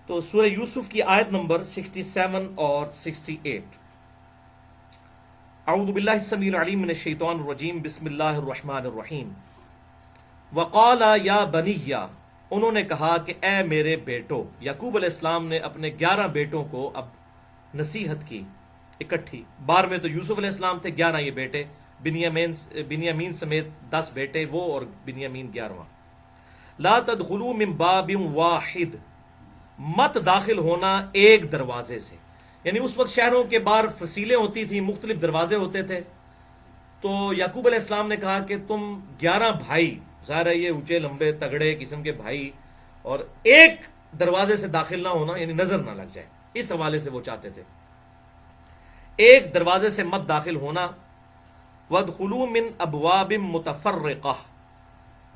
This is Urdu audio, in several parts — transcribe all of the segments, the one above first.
تو سورہ یوسف کی آیت نمبر 67 اور 68. اعوذ باللہ السمیع العلیم من الشیطان الرجیم بسم اللہ الرحمن الرحیم. وقال یا بنی، انہوں نے کہا کہ اے میرے بیٹو. یعقوب علیہ السلام نے اپنے 11 بیٹوں کو اب نصیحت کی اکٹھی. 12 میں تو یوسف علیہ السلام تھے، 11 یہ بیٹے، بنیامین سمیت 10 بیٹے وہ اور بنیامین 11واں. لا تدخلوا من باب واحد، مت داخل ہونا ایک دروازے سے. یعنی اس وقت شہروں کے باہر فصیلیں ہوتی تھیں، مختلف دروازے ہوتے تھے. تو یعقوب علیہ السلام نے کہا کہ تم 11 بھائی، ظاہر ہے یہ اونچے لمبے تگڑے قسم کے بھائی، اور ایک دروازے سے داخل نہ ہونا، یعنی نظر نہ لگ جائے، اس حوالے سے وہ چاہتے تھے ایک دروازے سے مت داخل ہونا. وادخلوا من ابواب متفرقہ،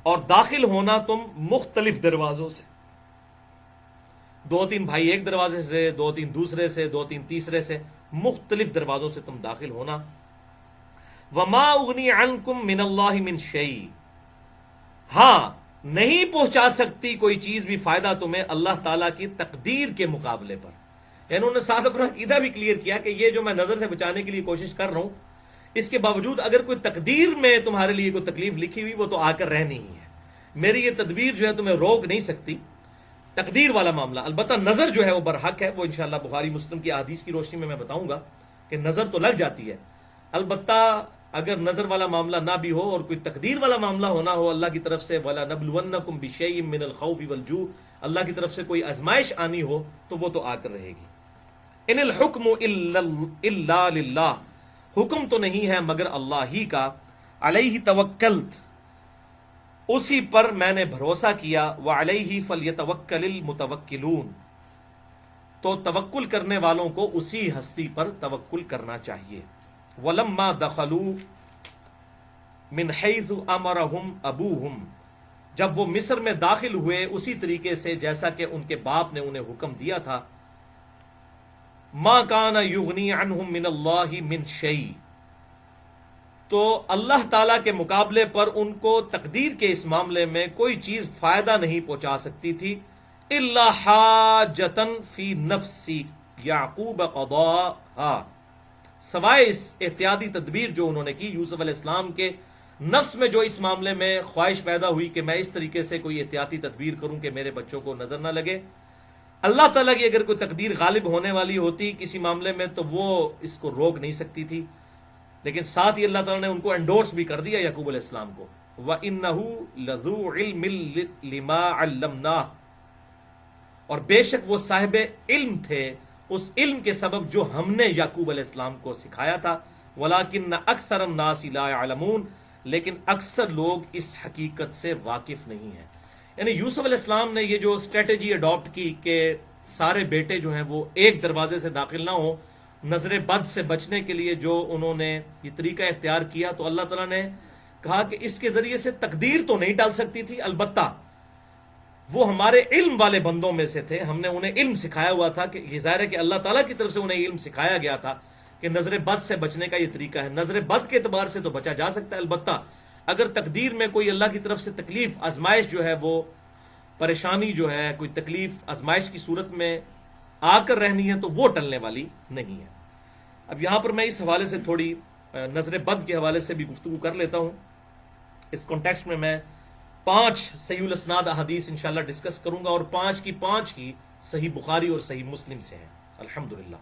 اور داخل ہونا تم مختلف دروازوں سے. 2-3 بھائی ایک دروازے سے، 2-3 دوسرے سے، 2-3 تیسرے سے، مختلف دروازوں سے تم داخل ہونا. وما اغنی عنکم من اللہ من شیء، ہاں نہیں پہنچا سکتی کوئی چیز بھی فائدہ تمہیں اللہ تعالیٰ کی تقدیر کے مقابلے پر. انہوں نے ساتھ اپنا عقیدہ بھی کلیئر کیا کہ یہ جو میں نظر سے بچانے کے لیے کوشش کر رہا ہوں، اس کے باوجود اگر کوئی تقدیر میں تمہارے لیے کوئی تکلیف لکھی ہوئی، وہ تو آ کر رہنی ہی ہے. میری یہ تدبیر جو ہے تمہیں روک نہیں سکتی. تقدیر والا معاملہ، البتہ نظر جو ہے وہ برحق ہے. وہ انشاءاللہ بخاری مسلم کی احادیث کی روشنی میں بتاؤں گا کہ نظر تو لگ جاتی ہے، البتہ اگر نظر والا معاملہ نہ بھی ہو اور کوئی تقدیر والا معاملہ ہونا ہو اللہ کی طرف سے، وَلَنَبْلُوَنَّكُمْ بِشَيْءٍ مِّنَ الْخَوْفِ وَالْجُوعِ، اللہ کی طرف سے کوئی آزمائش آنی ہو تو وہ تو آ کر رہے گی. ان الحکم الا للہ، حکم تو نہیں ہے مگر اللہ ہی کا. علیہ توکلت، اسی پر میں نے بھروسہ کیا. وعلیہ فلیتوکل المتوکلون، تو توکل کرنے والوں کو اسی ہستی پر توکل کرنا چاہیے. ولما دخلوا من حیث امرهم ابوہم، جب وہ مصر میں داخل ہوئے اسی طریقے سے جیسا کہ ان کے باپ نے انہیں حکم دیا تھا. ما کان یغنی عنہم من اللہ من شیء، تو اللہ تعالیٰ کے مقابلے پر ان کو تقدیر کے اس معاملے میں کوئی چیز فائدہ نہیں پہنچا سکتی تھی. الا حاجتا فی نفس یعقوب قضاها، سوائے اس احتیاطی تدبیر جو انہوں نے کی. یوسف علیہ السلام کے نفس میں جو اس معاملے میں خواہش پیدا ہوئی کہ میں اس طریقے سے کوئی احتیاطی تدبیر کروں کہ میرے بچوں کو نظر نہ لگے. اللہ تعالیٰ کی اگر کوئی تقدیر غالب ہونے والی ہوتی کسی معاملے میں تو وہ اس کو روک نہیں سکتی تھی. لیکن ساتھ ہی اللہ تعالیٰ نے ان کو انڈورس بھی کر دیا یعقوب علیہ السلام کو. وَإِنَّهُ لَذُو عِلْمٍ لِمَا عَلَّمْنَاهُ، اور بے شک وہ صاحب علم تھے اس علم کے سبب جو ہم نے یعقوب علیہ السلام کو سکھایا تھا. وَلَكِنَّ أَكْثَرَ النَّاسِ لَا يَعْلَمُونَ، لیکن اکثر لوگ اس حقیقت سے واقف نہیں ہیں. یعنی یوسف علیہ السلام نے یہ جو اسٹریٹجی اڈاپٹ کی کہ سارے بیٹے جو ہیں وہ ایک دروازے سے داخل نہ ہوں، نظر بد سے بچنے کے لیے جو انہوں نے یہ طریقہ اختیار کیا، تو اللہ تعالیٰ نے کہا کہ اس کے ذریعے سے تقدیر تو نہیں ڈال سکتی تھی، البتہ وہ ہمارے علم والے بندوں میں سے تھے. ہم نے انہیں علم سکھایا ہوا تھا کہ یہ ظاہر ہے کہ اللہ تعالیٰ کی طرف سے انہیں علم سکھایا گیا تھا کہ نظر بد سے بچنے کا یہ طریقہ ہے. نظر بد کے اعتبار سے تو بچا جا سکتا ہے، البتہ اگر تقدیر میں کوئی اللہ کی طرف سے تکلیف، آزمائش جو ہے، وہ پریشانی جو ہے، کوئی تکلیف آزمائش کی صورت میں آ کر رہنی ہے تو وہ ٹلنے والی نہیں ہے. اب یہاں پر میں اس حوالے سے تھوڑی نظر بد کے حوالے سے بھی گفتگو کر لیتا ہوں. اس کانٹیکسٹ میں 5 صحیح الاسناد احادیث انشاءاللہ ڈسکس کروں گا، اور 5 کی 5 ہی صحیح بخاری اور صحیح مسلم سے ہیں الحمدللہ.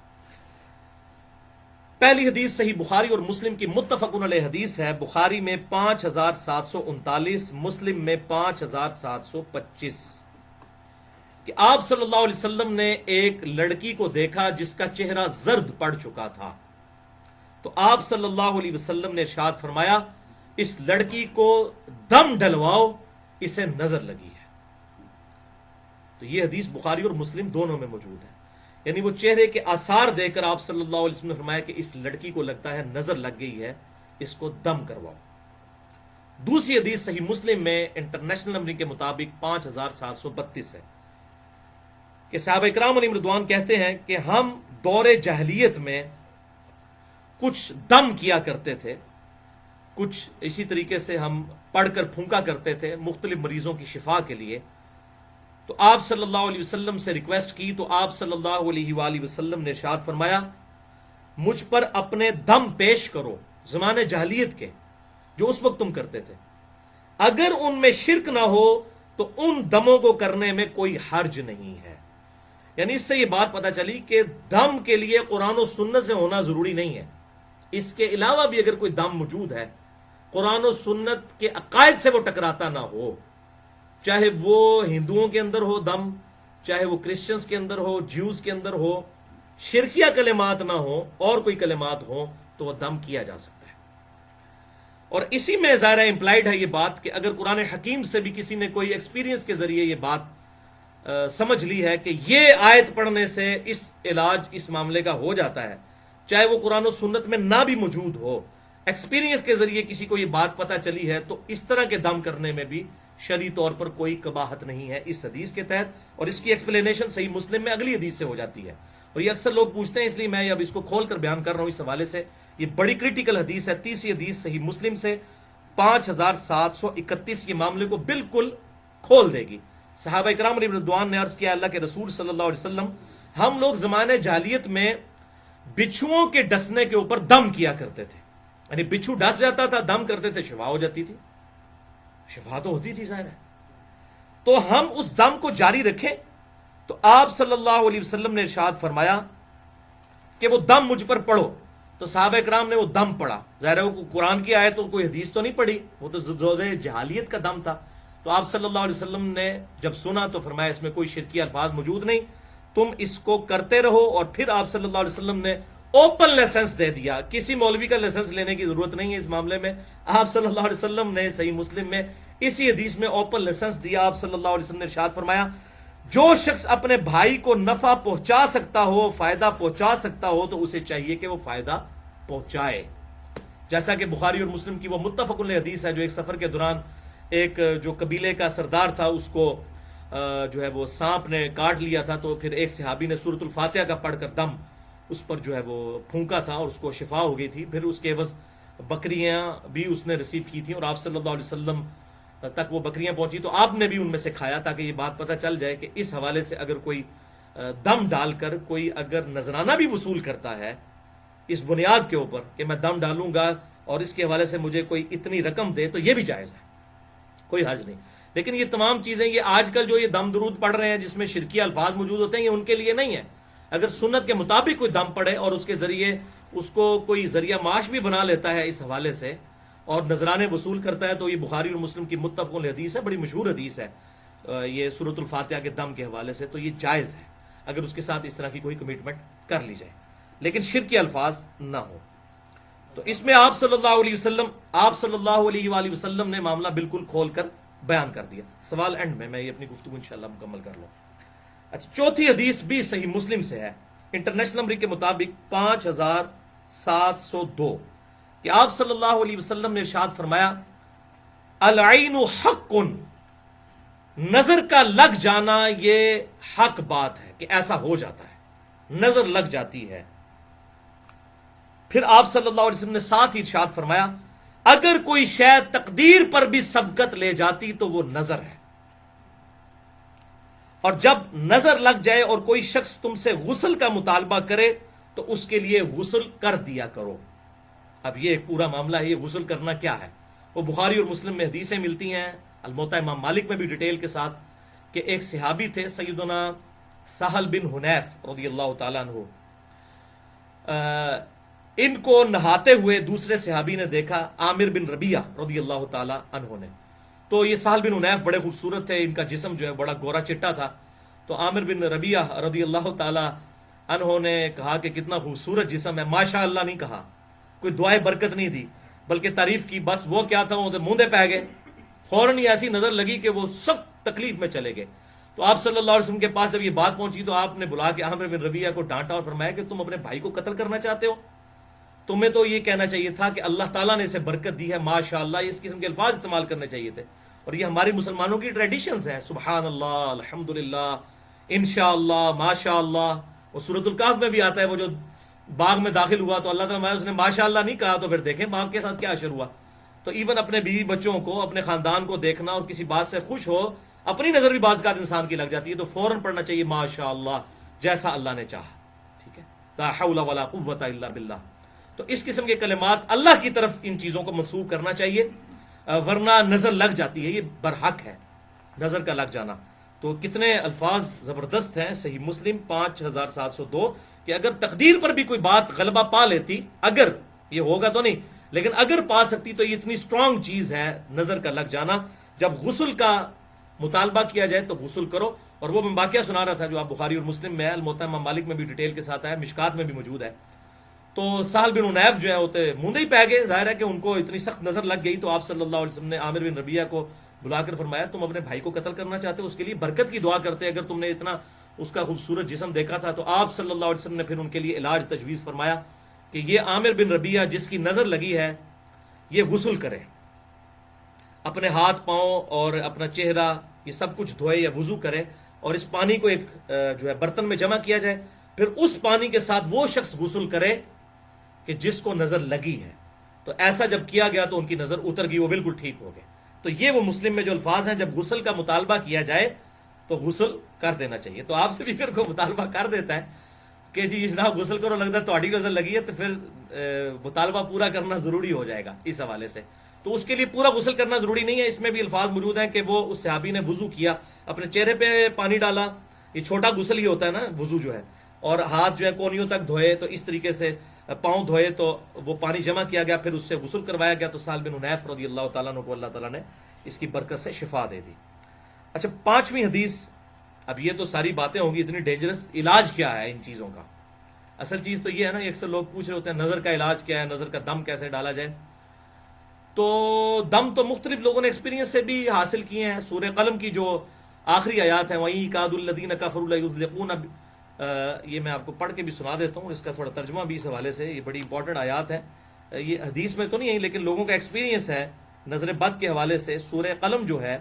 پہلی حدیث صحیح بخاری اور مسلم کی متفقن علیہ حدیث ہے. بخاری میں 5739، مسلم میں 5725، کہ آپ صلی اللہ علیہ وسلم نے ایک لڑکی کو دیکھا جس کا چہرہ زرد پڑ چکا تھا. تو آپ صلی اللہ علیہ وسلم نے ارشاد فرمایا، اس لڑکی کو دم ڈلواؤ، اسے نظر لگی ہے. تو یہ حدیث بخاری اور مسلم دونوں میں موجود ہے. یعنی وہ چہرے کے آثار دے کر آپ صلی اللہ علیہ وسلم نے فرمایا کہ اس لڑکی کو لگتا ہے نظر لگ گئی ہے، اس کو دم کرواؤ. دوسری حدیث صحیح مسلم میں انٹرنیشنل نمبرنگ کے مطابق 5732 ہے کہ صحابہ اکرام علیہم رضوان کہتے ہیں کہ ہم دور جاہلیت میں کچھ دم کیا کرتے تھے، کچھ اسی طریقے سے ہم پڑھ کر پھونکا کرتے تھے مختلف مریضوں کی شفا کے لیے. تو آپ صلی اللہ علیہ وسلم سے ریکویسٹ کی تو آپ صلی اللہ علیہ وآلہ وسلم نے ارشاد فرمایا مجھ پر اپنے دم پیش کرو زمانے جاہلیت کے جو اس وقت تم کرتے تھے، اگر ان میں شرک نہ ہو تو ان دموں کو کرنے میں کوئی حرج نہیں ہے۔ یعنی اس سے یہ بات پتہ چلی کہ دم کے لیے قرآن و سنت سے ہونا ضروری نہیں ہے، اس کے علاوہ بھی اگر کوئی دم موجود ہے قرآن و سنت کے عقائد سے وہ ٹکراتا نہ ہو، چاہے وہ ہندوؤں کے اندر ہو دم، چاہے وہ کرسچنز کے اندر ہو، جیوز کے اندر ہو، شرکیہ کلمات نہ ہو اور کوئی کلمات ہو، تو وہ دم کیا جا سکتا ہے۔ اور اسی میں ظاہر امپلائڈ ہے یہ بات کہ اگر قرآن حکیم سے بھی کسی نے کوئی ایکسپیرینس کے ذریعے یہ بات سمجھ لی ہے کہ یہ آیت پڑھنے سے اس علاج اس معاملے کا ہو جاتا ہے، چاہے وہ قرآن و سنت میں نہ بھی موجود ہو، ایکسپیرینس کے ذریعے کسی کو یہ بات پتہ چلی ہے، تو اس طرح کے دم کرنے میں بھی شرعی طور پر کوئی قباحت نہیں ہے اس حدیث کے تحت، اور اس کی ایکسپلینیشن صحیح مسلم میں اگلی حدیث سے ہو جاتی ہے۔ اور یہ اکثر لوگ پوچھتے ہیں، اس لیے میں اب اس کو کھول کر بیان کر رہا ہوں اس حوالے سے۔ یہ بڑی کریٹیکل حدیث ہے، تیسری حدیث صحیح مسلم سے 5731، یہ معاملے کو بالکل کھول دے گی۔ صحابہ اکرام علیہ رضوان نے عرض کیا اللہ کے رسول صلی اللہ علیہ وسلم، ہم لوگ زمانے جاہلیت میں بچھوؤں کے ڈسنے کے اوپر دم کیا کرتے تھے، یعنی بچھو ڈس جاتا تھا، دم کرتے تھے، شفا ہو جاتی تھی، شفا تو ہوتی تھی ظاہر ہے۔ تو ہم اس دم کو جاری رکھیں؟ تو آپ صلی اللہ علیہ وسلم نے ارشاد فرمایا کہ وہ دم مجھ پر پڑھو۔ تو صحابہ اکرام نے وہ دم پڑھا، ظاہر ہے وہ قرآن کی آیت تو کوئی حدیث تو نہیں پڑھی، وہ تو زود جہالیت کا دم تھا۔ تو آپ صلی اللہ علیہ وسلم نے جب سنا تو فرمایا اس میں کوئی شرکی الفاظ موجود نہیں، تم اس کو کرتے رہو۔ اور پھر آپ صلی اللہ علیہ وسلم نے اوپن لائسنس دے دیا، کسی مولوی کا لائسنس لینے کی ضرورت نہیں ہے اس معاملے میں۔ آپ صلی اللہ علیہ وسلم نے صحیح مسلم میں اسی حدیث میں اوپن لائسنس دیا۔ آپ صلی اللہ علیہ وسلم نے ارشاد فرمایا جو شخص اپنے بھائی کو نفع پہنچا سکتا ہو، فائدہ پہنچا سکتا ہو، تو اسے چاہیے کہ وہ فائدہ پہنچائے۔ جیسا کہ بخاری اور مسلم کی وہ متفق علیہ حدیث ہے، جو ایک سفر کے دوران ایک جو قبیلے کا سردار تھا اس کو جو ہے وہ سانپ نے کاٹ لیا تھا، تو پھر ایک صحابی نے سورۃ الفاتحہ کا پڑھ کر دم اس پر جو ہے وہ پھونکا تھا اور اس کو شفا ہو گئی تھی۔ پھر اس کے عوض بکریاں بھی اس نے ریسیو کی تھیں اور آپ صلی اللہ علیہ وسلم تک وہ بکریاں پہنچی، تو آپ نے بھی ان میں سے کھایا تاکہ یہ بات پتہ چل جائے کہ اس حوالے سے اگر کوئی دم ڈال کر کوئی اگر نذرانہ بھی وصول کرتا ہے اس بنیاد کے اوپر کہ میں دم ڈالوں گا اور اس کے حوالے سے مجھے کوئی اتنی رقم دے، تو یہ بھی جائز ہے، کوئی حرج نہیں۔ لیکن یہ تمام چیزیں یہ آج کل جو یہ دم درود پڑھ رہے ہیں جس میں شرکی الفاظ موجود ہوتے ہیں، یہ ان کے لیے نہیں ہے۔ اگر سنت کے مطابق کوئی دم پڑے اور اس کے ذریعے اس کو کوئی ذریعہ معاش بھی بنا لیتا ہے اس حوالے سے اور نذرانے وصول کرتا ہے، تو یہ بخاری اور مسلم کی متفق علیہ حدیث ہے، بڑی مشہور حدیث ہے یہ سورۃ الفاتحہ کے دم کے حوالے سے، تو یہ جائز ہے اگر اس کے ساتھ اس طرح کی کوئی کمٹمنٹ کر لی جائے، لیکن شرکی الفاظ نہ ہو۔ تو اس میں آپ صلی اللہ علیہ وآلہ وسلم نے معاملہ بالکل کھول کر بیان کر دیا۔ سوال اینڈ میں یہ اپنی گفتگو انشاءاللہ مکمل کر لوں۔ اچھا، چوتھی حدیث بھی صحیح مسلم سے ہے، انٹرنیشنل نمبر کے مطابق 5702، کہ آپ صلی اللہ علیہ وسلم نے ارشاد فرمایا العین حق، نظر کا لگ جانا یہ حق بات ہے کہ ایسا ہو جاتا ہے، نظر لگ جاتی ہے۔ پھر آپ صلی اللہ علیہ وسلم نے ساتھ ہی ارشاد فرمایا اگر کوئی شے تقدیر پر بھی سبقت لے جاتی تو وہ نظر ہے، اور جب نظر لگ جائے اور کوئی شخص تم سے غسل کا مطالبہ کرے تو اس کے لیے غسل کر دیا کرو۔ اب یہ ایک پورا معاملہ ہے، یہ غسل کرنا کیا ہے، وہ بخاری اور مسلم میں حدیثیں ملتی ہیں، الموطا امام مالک میں بھی ڈیٹیل کے ساتھ، کہ ایک صحابی تھے سیدنا سہل بن حنیف رضی اللہ تعالیٰ عنہ، ان کو نہاتے ہوئے دوسرے صحابی نے دیکھا، عامر بن ربیعہ رضی اللہ تعالیٰ عنہ نے۔ تو یہ سہل بن حنیف بڑے خوبصورت تھے، ان کا جسم جو ہے بڑا گورا چٹا تھا، تو عامر بن ربیعہ رضی اللہ تعالیٰ عنہ نے کہا کہ کتنا خوبصورت جسم ہے، ماشاء اللہ نہیں کہا، کوئی دعائے برکت نہیں دی بلکہ تعریف کی، بس وہ کیا تھا وہ موندے پہ گئے، فوراً ہی ایسی نظر لگی کہ وہ سخت تکلیف میں چلے گئے۔ تو آپ صلی اللہ علیہ وسلم کے پاس جب یہ بات پہنچی تو آپ نے بلا کے عامر بن ربیعہ کو ڈانٹا اور فرمایا کہ تم اپنے بھائی کو قتل کرنا چاہتے ہو، تمہیں تو یہ کہنا چاہیے تھا کہ اللہ تعالیٰ نے اسے برکت دی ہے، ماشاءاللہ، اس قسم کے الفاظ استعمال کرنے چاہیے تھے۔ اور یہ ہماری مسلمانوں کی ٹریڈیشنز ہیں، سبحان اللہ، الحمدللہ، انشاءاللہ، ماشاءاللہ۔ وہ سورۃ الکہف میں بھی آتا ہے، وہ جو باغ میں داخل ہوا تو اللہ تعالیٰ اس نے ماشاءاللہ نہیں کہا، تو پھر دیکھیں باغ کے ساتھ کیا اشر ہوا۔ تو ایون اپنے بیوی بچوں کو، اپنے خاندان کو دیکھنا اور کسی بات سے خوش ہو، اپنی نظر بھی بعض کا انسان کی لگ جاتی ہے تو فوراً پڑھنا چاہیے ماشاء اللہ، جیسا اللہ نے چاہا. ٹھیک ہے، لا حول ولا قوت الا باللہ. تو اس قسم کے کلمات اللہ کی طرف ان چیزوں کو منسوب کرنا چاہیے، ورنہ نظر لگ جاتی ہے، یہ برحق ہے نظر کا لگ جانا. تو کتنے الفاظ زبردست ہیں صحیح مسلم 5702 کہ اگر تقدیر پر بھی کوئی بات غلبہ پا لیتی، اگر یہ ہوگا تو نہیں لیکن اگر پا سکتی، تو یہ اتنی سٹرونگ چیز ہے نظر کا لگ جانا. جب غسل کا مطالبہ کیا جائے تو غسل کرو. اور وہ میں واقعہ سنا رہا تھا جو آپ بخاری اور مسلم میں ہے، الموطا امام مالک میں بھی ڈیٹیل کے ساتھ آیا، مشکات میں بھی موجود ہے. تو سہل بن حنیف جو ہے ہوتے موندے ہی پہ گئے، ظاہر ہے کہ ان کو اتنی سخت نظر لگ گئی. تو آپ صلی اللہ علیہ وسلم نے عامر بن ربیعہ کو بلا کر فرمایا تم اپنے بھائی کو قتل کرنا چاہتے ہو، اس کے لیے برکت کی دعا کرتے اگر تم نے اتنا اس کا خوبصورت جسم دیکھا تھا. تو آپ صلی اللہ علیہ وسلم نے پھر ان کے لیے علاج تجویز فرمایا کہ یہ عامر بن ربیعہ جس کی نظر لگی ہے یہ غسل کرے، اپنے ہاتھ پاؤں اور اپنا چہرہ یہ سب کچھ دھوئے یا وضو کرے، اور اس پانی کو ایک جو ہے برتن میں جمع کیا جائے، پھر اس پانی کے ساتھ وہ شخص غسل کرے کہ جس کو نظر لگی ہے. تو ایسا جب کیا گیا تو ان کی نظر اتر گئی، وہ بالکل ٹھیک ہو گئے. تو یہ وہ مسلم میں جو الفاظ ہیں، جب غسل کا مطالبہ کیا جائے تو غسل کر دینا چاہیے. تو آپ سے بھی اگر کوئی مطالبہ کر دیتا ہے کہ جی جناب غسل کرو، لگتا ہے تہاڈی نظر لگی ہے، تو پھر مطالبہ پورا کرنا ضروری ہو جائے گا اس حوالے سے. تو اس کے لیے پورا غسل کرنا ضروری نہیں ہے. اس میں بھی الفاظ موجود ہیں کہ وہ اس صحابی نے وضو کیا، اپنے چہرے پہ پانی ڈالا، یہ چھوٹا غسل ہی ہوتا ہے نا وضو جو ہے، اور ہاتھ جو ہے کونیوں تک دھوئے، تو اس طریقے سے پاؤں دھوئے تو وہ پانی جمع کیا گیا، پھر اس سے غسل کروایا گیا. تو سہل بن حنیف رضی اللہ تعالیٰ عنہ کو اللہ تعالیٰ نے اس کی برکت سے شفا دے دی. اچھا، 5ویں حدیث. اب یہ تو ساری باتیں ہوں گی اتنی ڈینجرس، علاج کیا ہے ان چیزوں کا؟ اصل چیز تو یہ ہے نا، اکثر لوگ پوچھ رہے ہوتے ہیں نظر کا علاج کیا ہے، نظر کا دم کیسے ڈالا جائے. تو دم تو مختلف لوگوں نے ایکسپیرینس سے بھی حاصل کیے ہیں. سورہ قلم کی جو آخری آیات ہیں، وَإِن يَكَادُ الَّذِينَ كَفَرُوا لَيُزْلِقُونَ، یہ میں آپ کو پڑھ کے بھی سنا دیتا ہوں، اس کا تھوڑا ترجمہ بھی اس حوالے سے، یہ بڑی امپورٹنٹ آیات ہیں. یہ حدیث میں تو نہیں ہے لیکن لوگوں کا ایکسپیرینس ہے نظر بد کے حوالے سے. سورہ قلم جو ہے،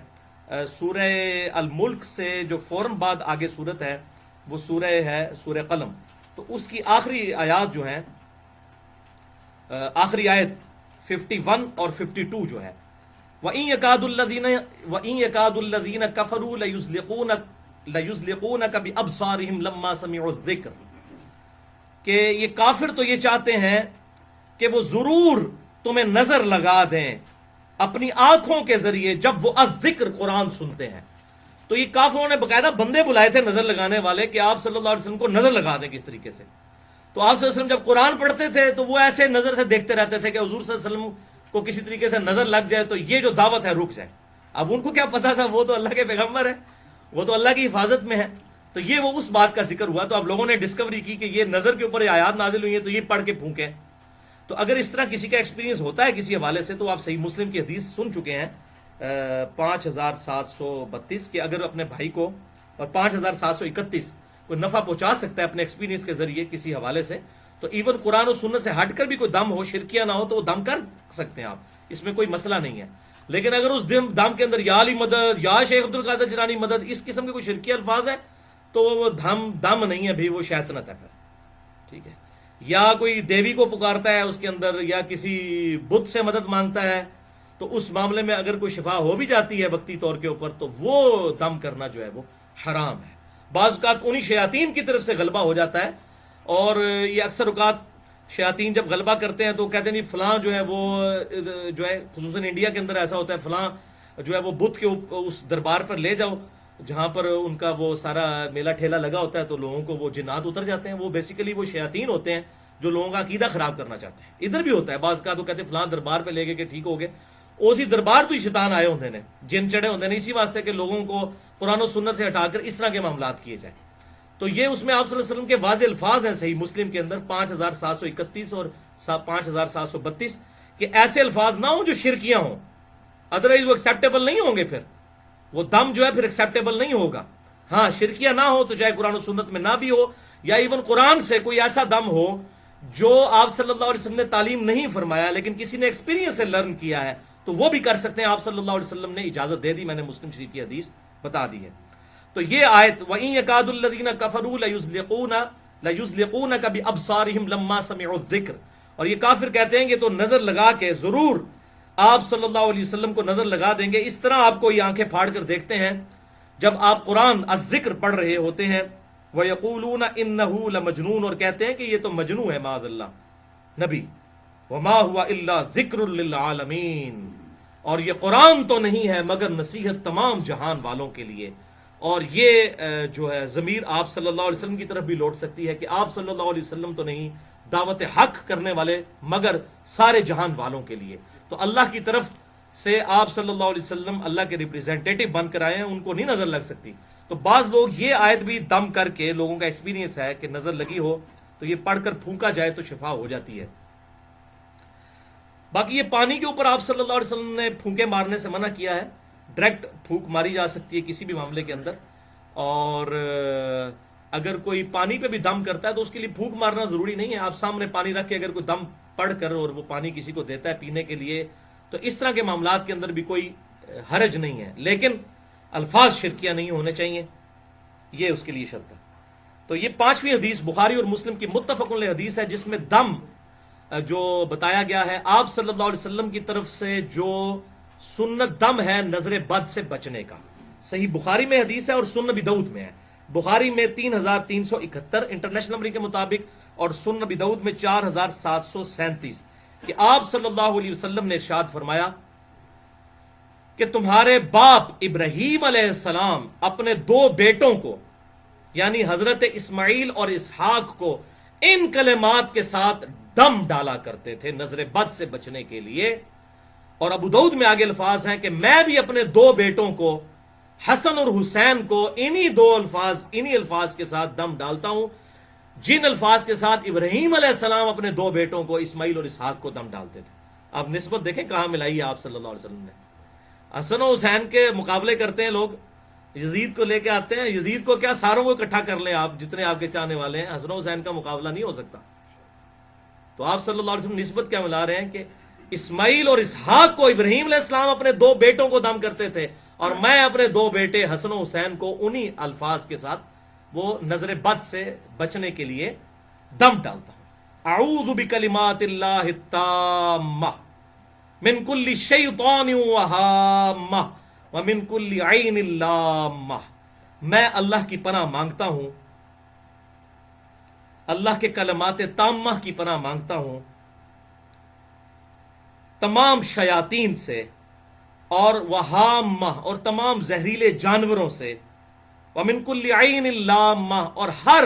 سورہ الملک سے جو فوراً بعد آگے سورت ہے وہ سورہ ہے سورہ قلم. تو اس کی آخری آیات جو ہیں، آخری آیت 51 اور 52 جو ہے، وَإِن يَكَادُ الَّذِينَ كَفَرُوا لَيُزْلِقُونَكَ بِأَبْصَارِهِمْ لَمَّا سَمِعُوا الذِّكْرَ، کہ یہ کافر تو یہ چاہتے ہیں کہ وہ ضرور تمہیں نظر لگا دیں اپنی آنکھوں کے ذریعے جب وہ الذکر قرآن سنتے ہیں. تو یہ کافروں نے باقاعدہ بندے بلائے تھے نظر لگانے والے کہ آپ صلی اللہ علیہ وسلم کو نظر لگا دیں کس طریقے سے. تو آپ صلی اللہ علیہ وسلم جب قرآن پڑھتے تھے تو وہ ایسے نظر سے دیکھتے رہتے تھے کہ حضور صلی اللہ علیہ وسلم کو کسی طریقے سے نظر لگ جائے تو یہ جو دعوت ہے رک جائے. اب ان کو کیا پتا تھا، وہ تو اللہ کے پیغمبر ہے، وہ تو اللہ کی حفاظت میں ہے. تو یہ وہ اس بات کا ذکر ہوا. تو اب لوگوں نے ڈسکوری کی کہ یہ نظر کے اوپر یہ آیات نازل ہوئی ہیں تو یہ پڑھ کے پھونکیں. تو اگر اس طرح کسی کا ایکسپیرینس ہوتا ہے کسی حوالے سے، تو آپ صحیح مسلم کی حدیث سن چکے ہیں 5732 کہ اگر اپنے بھائی کو، اور 5731 کوئی نفع پہنچا سکتا ہے اپنے ایکسپیرینس کے ذریعے کسی حوالے سے، تو ایون قرآن و سنت سے ہٹ کر بھی کوئی دم ہو، شرکیہ نہ ہو، تو وہ دم کر سکتے ہیں آپ، اس میں کوئی مسئلہ نہیں ہے. لیکن اگر اس دم کے اندر یا علی مدد، یا شیخ عبد القادر جیلانی مدد، اس قسم کے کوئی شرکیہ الفاظ ہیں تو وہ دم نہیں ہے بھی، وہ شیطنت ہے پھر. ٹھیک ہے، یا کوئی دیوی کو پکارتا ہے اس کے اندر، یا کسی بت سے مدد مانگتا ہے، تو اس معاملے میں اگر کوئی شفا ہو بھی جاتی ہے وقتی طور کے اوپر، تو وہ دم کرنا جو ہے وہ حرام ہے. بعض اوقات انہی شیاطین کی طرف سے غلبہ ہو جاتا ہے، اور یہ اکثر اوقات شیاطین جب غلبہ کرتے ہیں تو کہتے ہیں نہیں فلاں جو ہے وہ جو ہے، خصوصاً انڈیا کے اندر ایسا ہوتا ہے، فلاں جو ہے وہ بت کے اس دربار پر لے جاؤ جہاں پر ان کا وہ سارا میلہ ٹھیلا لگا ہوتا ہے، تو لوگوں کو وہ جنات اتر جاتے ہیں. وہ بیسیکلی وہ شیاطین ہوتے ہیں جو لوگوں کا عقیدہ خراب کرنا چاہتے ہیں. ادھر بھی ہوتا ہے بعض کا، تو کہتے ہیں فلاں دربار پہ لے گئے کہ ٹھیک ہو گئے، اسی دربار تو ہی شیطان آئے ہوتے ہیں، جن چڑھے ہوتے ہیں اسی واسطے کہ لوگوں کو قرآن و سنت سے ہٹا کر اس طرح کے معاملات کیے جائیں. تو یہ اس میں آپ صلی اللہ علیہ وسلم کے واضح الفاظ ہیں صحیح مسلم کے اندر 5731 اور 5732 کہ ایسے الفاظ نہ ہوں جو شرکیاں ہوں، ادروائز وہ ایکسیپٹیبل نہیں ہوں گے، پھر وہ دم جو ہے پھر ایکسیپٹیبل نہیں ہوگا. ہاں شرکیاں نہ ہو تو چاہے قرآن و سنت میں نہ بھی ہو، یا ایون قرآن سے کوئی ایسا دم ہو جو آپ صلی اللہ علیہ وسلم نے تعلیم نہیں فرمایا لیکن کسی نے ایکسپیرینس سے لرن کیا ہے، تو وہ بھی کر سکتے ہیں. آپ صلی اللہ علیہ وسلم نے اجازت دے دی، میں نے مسلم شریف کی حدیث بتا دی ہے. تو یہ آیت وَإِن يَكَادُ الَّذِينَ كَفَرُوا لَيُزْلِقُونَكَ بِأَبْصَارِهِمْ لَمَّا سَمِعُوا الذِّكْرَ، اور یہ کافر کہتے ہیں کہ تو نظر لگا کے ضرور آپ صلی اللہ علیہ وسلم کو نظر لگا دیں گے. اس طرح آپ کو یہ آنکھیں پھاڑ کر دیکھتے ہیں جب آپ قرآن الذکر پڑھ رہے ہوتے ہیں، وَيَقُولُونَ إِنَّهُ لَمَجْنُونَ، اور کہتے ہیں کہ یہ تو مجنون ہے معاذ اللہ نبی، وَمَا هُوَ إِلَّا ذِكْرٌ لِّلْعَالَمِينَ، اور یہ قرآن تو نہیں ہے مگر نصیحت تمام جہان والوں کے لیے۔ اور یہ جو ہے ضمیر آپ صلی اللہ علیہ وسلم کی طرف بھی لوٹ سکتی ہے کہ آپ صلی اللہ علیہ وسلم تو نہیں دعوت حق کرنے والے مگر سارے جہان والوں کے لیے۔ تو اللہ کی طرف سے آپ صلی اللہ علیہ وسلم اللہ کے ریپریزنٹیٹو بن کر آئے ہیں، ان کو نہیں نظر لگ سکتی۔ تو بعض لوگ یہ آیت بھی دم کر کے، لوگوں کا ایکسپیرینس ہے کہ نظر لگی ہو تو یہ پڑھ کر پھونکا جائے تو شفا ہو جاتی ہے۔ باقی یہ پانی کے اوپر آپ صلی اللہ علیہ وسلم نے پھونکے مارنے سے منع کیا ہے، ڈائریکٹ پھونک ماری جا سکتی ہے کسی بھی معاملے کے اندر، اور اگر کوئی پانی پہ بھی دم کرتا ہے تو اس کے لیے پھونک مارنا ضروری نہیں ہے۔ آپ سامنے پانی رکھ کے اگر کوئی دم پڑھ کر اور وہ پانی کسی کو دیتا ہے پینے کے لیے تو اس طرح کے معاملات کے اندر بھی کوئی حرج نہیں ہے، لیکن الفاظ شرکیہ نہیں ہونے چاہیے، یہ اس کے لیے شرط ہے۔ تو یہ 5ویں حدیث بخاری اور مسلم کی متفق علیہ حدیث ہے، جس میں دم جو بتایا گیا ہے آپ صلی اللہ علیہ وسلم کی طرف سے جو سنت دم ہے نظر بد سے بچنے کا۔ صحیح بخاری میں حدیث ہے اور سنن ابی داؤد میں ہے۔ بخاری میں 3371 انٹرنیشنل نمبر کے مطابق، اور سنن ابی داؤد میں 4737 کہ آپ صلی اللہ علیہ وسلم نے ارشاد فرمایا کہ تمہارے باپ ابراہیم علیہ السلام اپنے 2 بیٹوں کو یعنی حضرت اسماعیل اور اسحاق کو ان کلمات کے ساتھ دم ڈالا کرتے تھے نظر بد سے بچنے کے لیے۔ اور ابو داؤد میں آگے الفاظ ہیں کہ میں بھی اپنے 2 بیٹوں کو حسن اور حسین کو انہی الفاظ کے ساتھ دم ڈالتا ہوں جن الفاظ کے ساتھ ابراہیم علیہ السلام اپنے 2 بیٹوں کو اسماعیل اور اسحاق کو دم ڈالتے تھے۔ اب نسبت دیکھیں کہاں ملائی ہے آپ صلی اللہ علیہ وسلم نے۔ حسن و حسین کے مقابلے کرتے ہیں لوگ، یزید کو لے کے آتے ہیں، یزید کو کیا ساروں کو اکٹھا کر لیں آپ جتنے آپ کے چاہنے والے ہیں، حسن و حسین کا مقابلہ نہیں ہو سکتا۔ تو آپ صلی اللہ علیہ وسلم نسبت کیا ملا رہے ہیں کہ اسماعیل اور اسحاق کو ابراہیم علیہ السلام اپنے 2 بیٹوں کو دم کرتے تھے، اور میں اپنے 2 بیٹے حسن و حسین کو انہی الفاظ کے ساتھ وہ نظر بد سے بچنے کے لیے دم ڈالتا ہوں۔ اعوذ بکلمات اللہ التامہ من کل شیطان وہامہ ومن کل عین لامہ، میں اللہ کی پناہ مانگتا ہوں، اللہ کے کلمات تامہ کی پناہ مانگتا ہوں تمام شیاطین سے اور وہامہ اور تمام زہریلے جانوروں سے، ومن کل عین لامہ اور ہر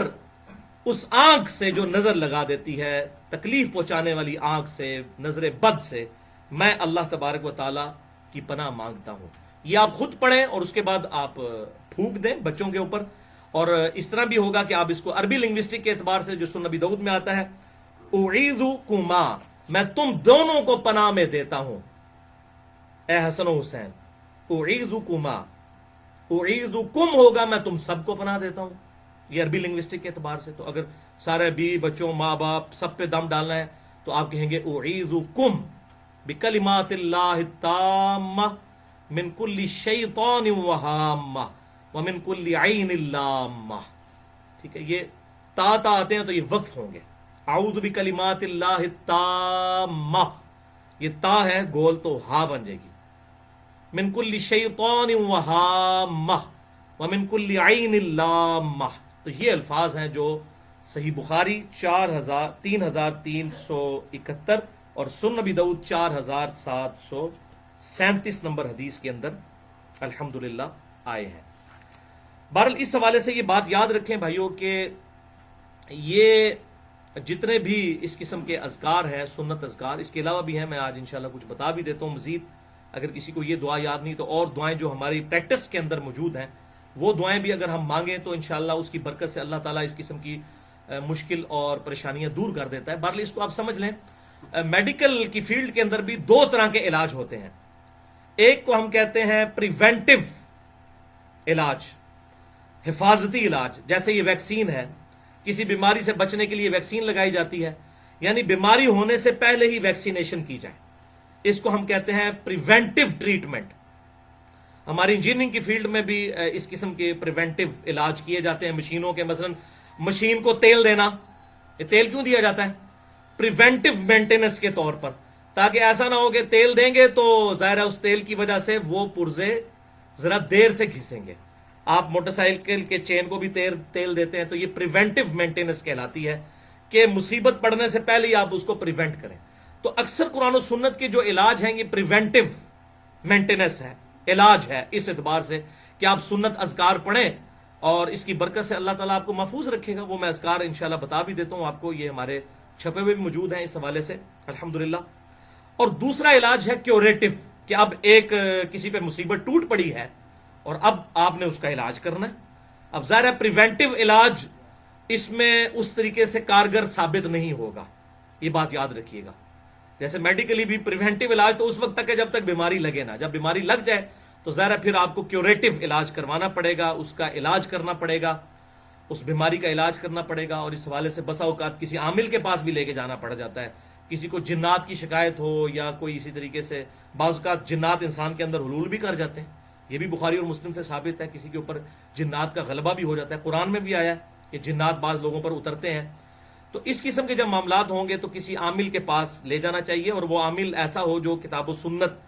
اس آنکھ سے جو نظر لگا دیتی ہے، تکلیف پہنچانے والی آنکھ سے، نظر بد سے، میں اللہ تبارک و تعالی کی پناہ مانگتا ہوں۔ یہ آپ خود پڑھیں اور اس کے بعد آپ پھونک دیں بچوں کے اوپر، اور اس طرح بھی ہوگا کہ آپ اس کو عربی لنگوسٹک کے اعتبار سے جو سنن ابی داؤد میں آتا ہے، اعیذکما، میں تم دونوں کو پناہ میں دیتا ہوں اے حسن و حسین، اعیذکما، اعیذکم ہوگا میں تم سب کو پناہ دیتا ہوں، یہ عربی لنگوسٹک کے اعتبار سے۔ تو اگر سارے بیوی بچوں ماں باپ سب پہ دم ڈالنا ہے تو آپ کہیں گے اعیذکم بکلمات اللہ التامہ من کل شیطان وہامہ ومن کل عین لامہ۔ ٹھیک ہے، یہ تا آتے ہیں تو یہ وقف ہوں گے۔ اعوذ بکلمات اللہ التامہ، یہ تا ہے گول تو ہا بن جائے گی، من کل شیطان وہامہ ومن کل عین لامہ۔ تو یہ الفاظ ہیں جو صحیح بخاری 3371 اور سنن ابی داؤد 4737 نمبر حدیث کے اندر الحمدللہ آئے ہیں۔ بہرحال اس حوالے سے یہ بات یاد رکھیں بھائیوں کہ یہ جتنے بھی اس قسم کے اذکار ہیں، سنت اذکار، اس کے علاوہ بھی ہیں، میں آج انشاءاللہ کچھ بتا بھی دیتا ہوں مزید۔ اگر کسی کو یہ دعا یاد نہیں تو اور دعائیں جو ہماری پریکٹس کے اندر موجود ہیں وہ دعائیں بھی اگر ہم مانگیں تو انشاءاللہ اس کی برکت سے اللہ تعالیٰ اس قسم کی مشکل اور پریشانیاں دور کر دیتا ہے۔ بہرحال اس کو آپ سمجھ لیں، میڈیکل کی فیلڈ کے اندر بھی 2 طرح کے علاج ہوتے ہیں۔ ایک کو ہم کہتے ہیں پریونٹیو علاج، حفاظتی علاج، جیسے یہ ویکسین ہے، کسی بیماری سے بچنے کے لیے ویکسین لگائی جاتی ہے، یعنی بیماری ہونے سے پہلے ہی ویکسینیشن کی جائے، اس کو ہم کہتے ہیں پریونٹیو ٹریٹمنٹ۔ ہماری انجینئرنگ کی فیلڈ میں بھی اس قسم کے پریونٹیو علاج کیے جاتے ہیں مشینوں کے، مثلا مشین کو تیل دینا، یہ تیل کیوں دیا جاتا ہے؟ پریونٹیو مینٹیننس کے طور پر، تاکہ ایسا نہ ہو کہ تیل دیں گے تو ظاہر ہے اس تیل کی وجہ سے وہ پرزے ذرا دیر سے گھسیں گے، آپ موٹر سائیکل کے چین کو بھی تیل دیتے ہیں، تو یہ پریونٹیو مینٹیننس کہلاتی ہے کہ مصیبت پڑنے سے پہلے ہی آپ اس کو پریونٹ کریں. تو اکثر قرآن و سنت کے جو علاج ہیں یہ پریونٹیو مینٹیننس ہے، علاج ہے، اس اعتبار سے کہ آپ سنت اذکار پڑھیں اور اس کی برکت سے اللہ تعالیٰ آپ کو محفوظ رکھے گا. وہ میں اذکار انشاءاللہ بتا بھی دیتا ہوں آپ کو، یہ ہمارے چھپے ہوئے بھی موجود ہیں اس حوالے سے الحمدللہ. اور دوسرا علاج ہے کیوریٹو، کہ اب ایک کسی پہ مصیبت ٹوٹ پڑی ہے اور اب آپ نے اس کا علاج کرنا ہے. اب ظاہر ہے پریونٹیو علاج اس میں اس طریقے سے کارگر ثابت نہیں ہوگا، یہ بات یاد رکھیے گا. جیسے میڈیکلی بھی پریونٹیو علاج تو اس وقت تک ہے جب تک بیماری لگے نا، جب بیماری لگ جائے تو ظاہر ہے پھر آپ کو کیوریٹو علاج کروانا پڑے گا، اس کا علاج کرنا پڑے گا، اس بیماری کا علاج کرنا پڑے گا. اور اس حوالے سے بسا اوقات کسی عامل کے پاس بھی لے کے جانا پڑ جاتا ہے. کسی کو جنات کی شکایت ہو یا کوئی اسی طریقے سے، بعض اوقات جنات انسان کے اندر حلول بھی کر جاتے ہیں، یہ بھی بخاری اور مسلم سے ثابت ہے. کسی کے اوپر جنات کا غلبہ بھی ہو جاتا ہے، قرآن میں بھی آیا ہے کہ جنات بعض لوگوں پر اترتے ہیں. تو اس قسم کے جب معاملات ہوں گے تو کسی عامل کے پاس لے جانا چاہیے، اور وہ عامل ایسا ہو جو کتاب و سنت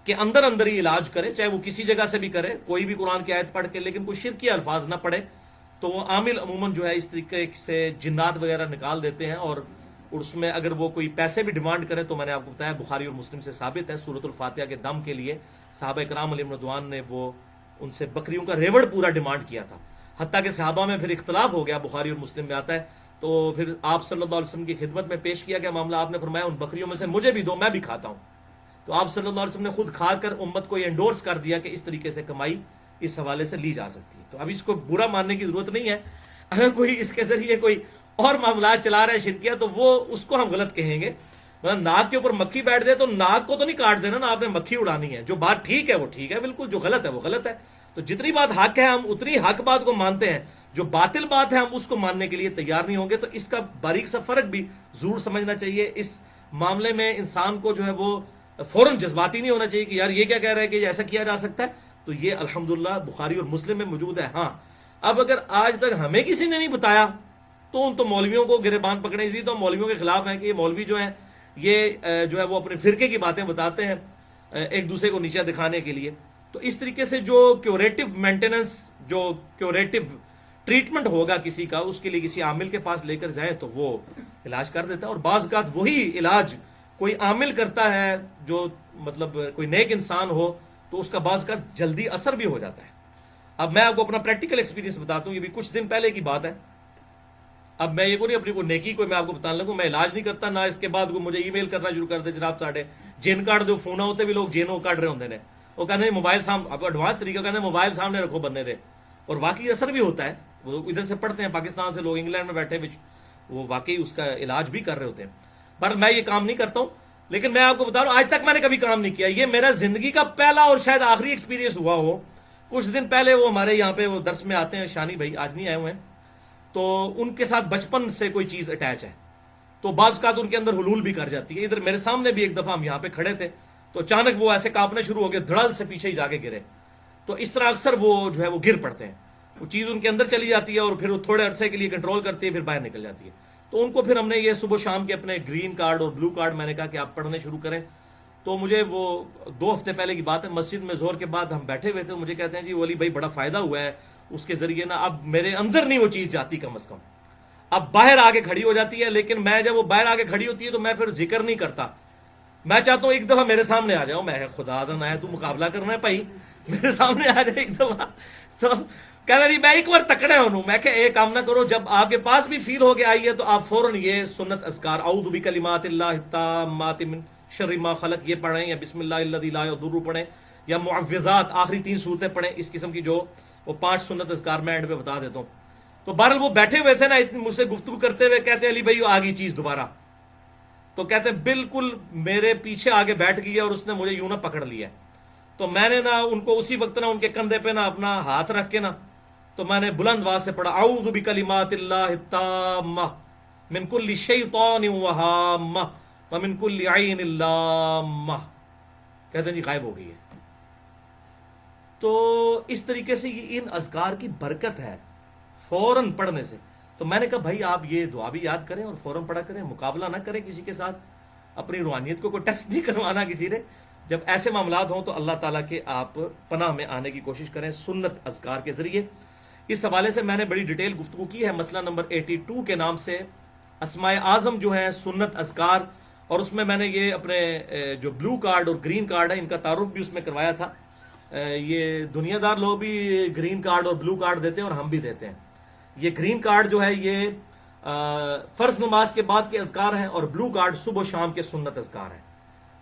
کے اندر اندر ہی علاج کرے، چاہے وہ کسی جگہ سے بھی کرے، کوئی بھی قرآن کی آیت پڑھ کے، لیکن کوئی شرکی الفاظ نہ پڑھے. تو وہ عامل عموماً جو ہے اس طریقے سے جنات وغیرہ نکال دیتے ہیں، اور اس میں اگر وہ کوئی پیسے بھی ڈیمانڈ کرے تو میں نے آپ کو بتایا بخاری اور مسلم سے ثابت ہے، سورۃ الفاتحہ کے دم کے لیے صحابہ کرام علیہم رضوان نے وہ ان سے بکریوں کا ریوڑ پورا ڈیمانڈ کیا تھا. حتیٰ کہ صحابہ میں پھر اختلاف ہو گیا، بخاری اور مسلم میں آتا ہے. تو پھر آپ صلی اللہ علیہ وسلم کی خدمت میں پیش کیا گیا معاملہ، آپ نے فرمایا ان بکریوں میں سے مجھے بھی دو، میں بھی کھاتا ہوں. تو آپ صلی اللہ علیہ وسلم نے خود کھا کر امت کو یہ انڈورس کر دیا کہ اس طریقے سے کمائی اس حوالے سے لی جا سکتی ہے. تو اب اس کو برا ماننے کی ضرورت نہیں ہے. اگر کوئی اس کے ذریعے کوئی اور معاملات چلا رہا ہے شرکیہ، تو وہ اس کو ہم غلط کہیں گے. مطلب ناک کے اوپر مکھی بیٹھ دے تو ناک کو تو نہیں کاٹ دینا نا، آپ نے مکھی اڑانی ہے. جو بات ٹھیک ہے وہ ٹھیک ہے بالکل، جو غلط ہے وہ غلط ہے. تو جتنی بات حق ہے ہم اتنی حق بات کو مانتے ہیں، جو باطل بات ہے ہم اس کو ماننے کے لیے تیار نہیں ہوں گے. تو اس کا باریک سا فرق بھی ضرور سمجھنا چاہیے. اس معاملے میں انسان کو جو ہے وہ فوراً جذباتی نہیں ہونا چاہیے کہ یار یہ کیا کہہ رہا ہے کہ ایسا کیا جا سکتا ہے. تو یہ الحمدللہ بخاری اور مسلم میں موجود ہے. ہاں اب اگر آج تک ہمیں کسی نے نہیں بتایا تو ان تو مولویوں کو گریبان پکڑنے، اسی تو مولویوں کے خلاف ہیں کہ یہ مولوی جو ہیں یہ جو ہے وہ اپنے فرقے کی باتیں بتاتے ہیں ایک دوسرے کو نیچا دکھانے کے لیے. تو اس طریقے سے جو کیوریٹو مینٹیننس، جو کیوریٹو ٹریٹمنٹ ہوگا کسی کا، اس کے لیے کسی عامل کے پاس لے کر جائیں تو وہ علاج کر دیتا ہے. اور بعض اوقات وہی علاج کوئی عامل کرتا ہے جو مطلب کوئی نیک انسان ہو تو اس کا بعض اوقات جلدی اثر بھی ہو جاتا ہے. اب میں آپ کو اپنا پریکٹیکل ایکسپیرینس بتاتا ہوں، یہ بھی کچھ دن پہلے کی بات ہے. اب میں یہ کو نہیں اپنی کوئی نیکی کوئی میں آپ کو بتانے لگوں، میں علاج نہیں کرتا، نہ اس کے بعد وہ مجھے ای میل کرنا شروع کر دے جناب ساڈے جن کارڈ دو فون ہوتے بھی لوگ جینوں کاٹ رہے ہوتے ہیں، وہ کہتے ہیں موبائل سامنے، اب ایڈوانس طریقہ کہتے ہیں موبائل سامنے رکھو بندے دے. اور واقعی اثر بھی ہوتا ہے. وہ ادھر سے پڑھتے ہیں پاکستان سے لوگ انگلینڈ میں بیٹھے وہ واقعی اس کا علاج بھی کر رہے ہوتے ہیں. پر میں یہ کام نہیں کرتا ہوں، لیکن میں آپ کو بتا رہا ہوں آج تک میں نے کبھی کام نہیں کیا. یہ میرا زندگی کا پہلا اور شاید آخری ایکسپیرینس ہوا ہو. کچھ دن پہلے وہ ہمارے یہاں پہ وہ درس میں آتے ہیں، شانی بھائی آج نہیں آئے ہوئے ہیں، تو ان کے ساتھ بچپن سے کوئی چیز اٹیچ ہے، تو بعض اوقات ان کے اندر حلول بھی کر جاتی ہے. ادھر میرے سامنے بھی ایک دفعہ ہم یہاں پہ کھڑے تھے تو اچانک وہ ایسے کانپنا شروع ہو گئے، دھڑل سے پیچھے ہی جا کے گرے. تو اس طرح اکثر وہ جو ہے وہ گر پڑتے ہیں، وہ چیز ان کے اندر چلی جاتی ہے اور پھر وہ تھوڑے عرصے کے لیے کنٹرول کرتی ہے، پھر باہر نکل جاتی ہے. تو ان کو پھر ہم نے یہ صبح شام کے اپنے گرین کارڈ اور بلو کارڈ میں نے کہا کہ آپ پڑھنے شروع کریں. تو مجھے وہ 2 ہفتے پہلے کی بات ہے، مسجد میں ظہر کے بعد ہم بیٹھے ہوئے تھے، مجھے کہتے ہیں جی ولی بھائی بڑا فائدہ ہوا ہے اس کے ذریعے نا، اب میرے اندر نہیں وہ چیز جاتی کم از کم، اب باہر آ کے کھڑی ہو جاتی ہے. لیکن میں جب وہ باہر آ کے کھڑی ہوتی ہے تو میں پھر ذکر نہیں کرتا، میں چاہتا ہوں ایک دفعہ میرے سامنے آ جاؤ. میں خدا دن آیا تو مقابلہ کرنا ہے بھائی، میرے سامنے آ جائے ایک دفعہ. تو کہنا جی میں ایک بار تکڑے ہوں، میں کہ ایک کام نہ کرو، جب آپ کے پاس بھی فیل ہو کے آئی ہے تو آپ فوراً یہ سنت اذکار اعوذ بکلمات اللہ التامات من شر ما خلق یہ پڑھیں، یا بسم اللہ الذی لا یضر پڑھیں، یا معوذات آخری 3 صورتیں پڑھیں. اس قسم کی جو وہ 5 سنت اذکار میں اینڈ پہ بتا دیتا ہوں. تو بہرحال وہ بیٹھے ہوئے تھے نا، اتنی مجھ سے گفتگو کرتے ہوئے کہتے ہیں علی بھائی آ گئی چیز دوبارہ. تو کہتے ہیں بالکل میرے پیچھے آگے بیٹھ گئی اور اس نے مجھے یوں نہ پکڑ لیا. تو میں نے نا ان کو اسی وقت نا ان کے کندھے پہ نا اپنا ہاتھ رکھ کے نا، تو میں نے بلند آواز سے پڑھا اعوذ بکلمات اللہ التامہ من کل شیطان وہامہ ومن کل عین لامہ. کہتے ہیں جی غائب ہو گئی ہے. تو اس طریقے سے یہ ان اذکار کی برکت ہے فوراً پڑھنے سے. تو میں نے کہا بھائی آپ یہ دعا بھی یاد کریں اور فوراً پڑھا کریں، مقابلہ نہ کریں کسی کے ساتھ، اپنی روحانیت کو کوئی ٹیسٹ نہیں کروانا کسی نے. جب ایسے معاملات ہوں تو اللہ تعالیٰ کے آپ پناہ میں آنے کی کوشش کریں سنت اذکار کے ذریعے. اس حوالے سے میں نے بڑی ڈیٹیل گفتگو کی ہے. مسئلہ نمبر 82 کے نام سے اسماء اعظم جو ہیں سنت اذکار، اور اس میں نے یہ اپنے جو بلو کارڈ اور گرین کارڈ ہے ان کا تعارف بھی اس میں کروایا تھا. یہ دنیا دار لوگ بھی گرین کارڈ اور بلو کارڈ دیتے ہیں اور ہم بھی دیتے ہیں. یہ گرین کارڈ جو ہے یہ فرض نماز کے بعد کے اذکار ہیں، اور بلو کارڈ صبح و شام کے سنت اذکار ہیں.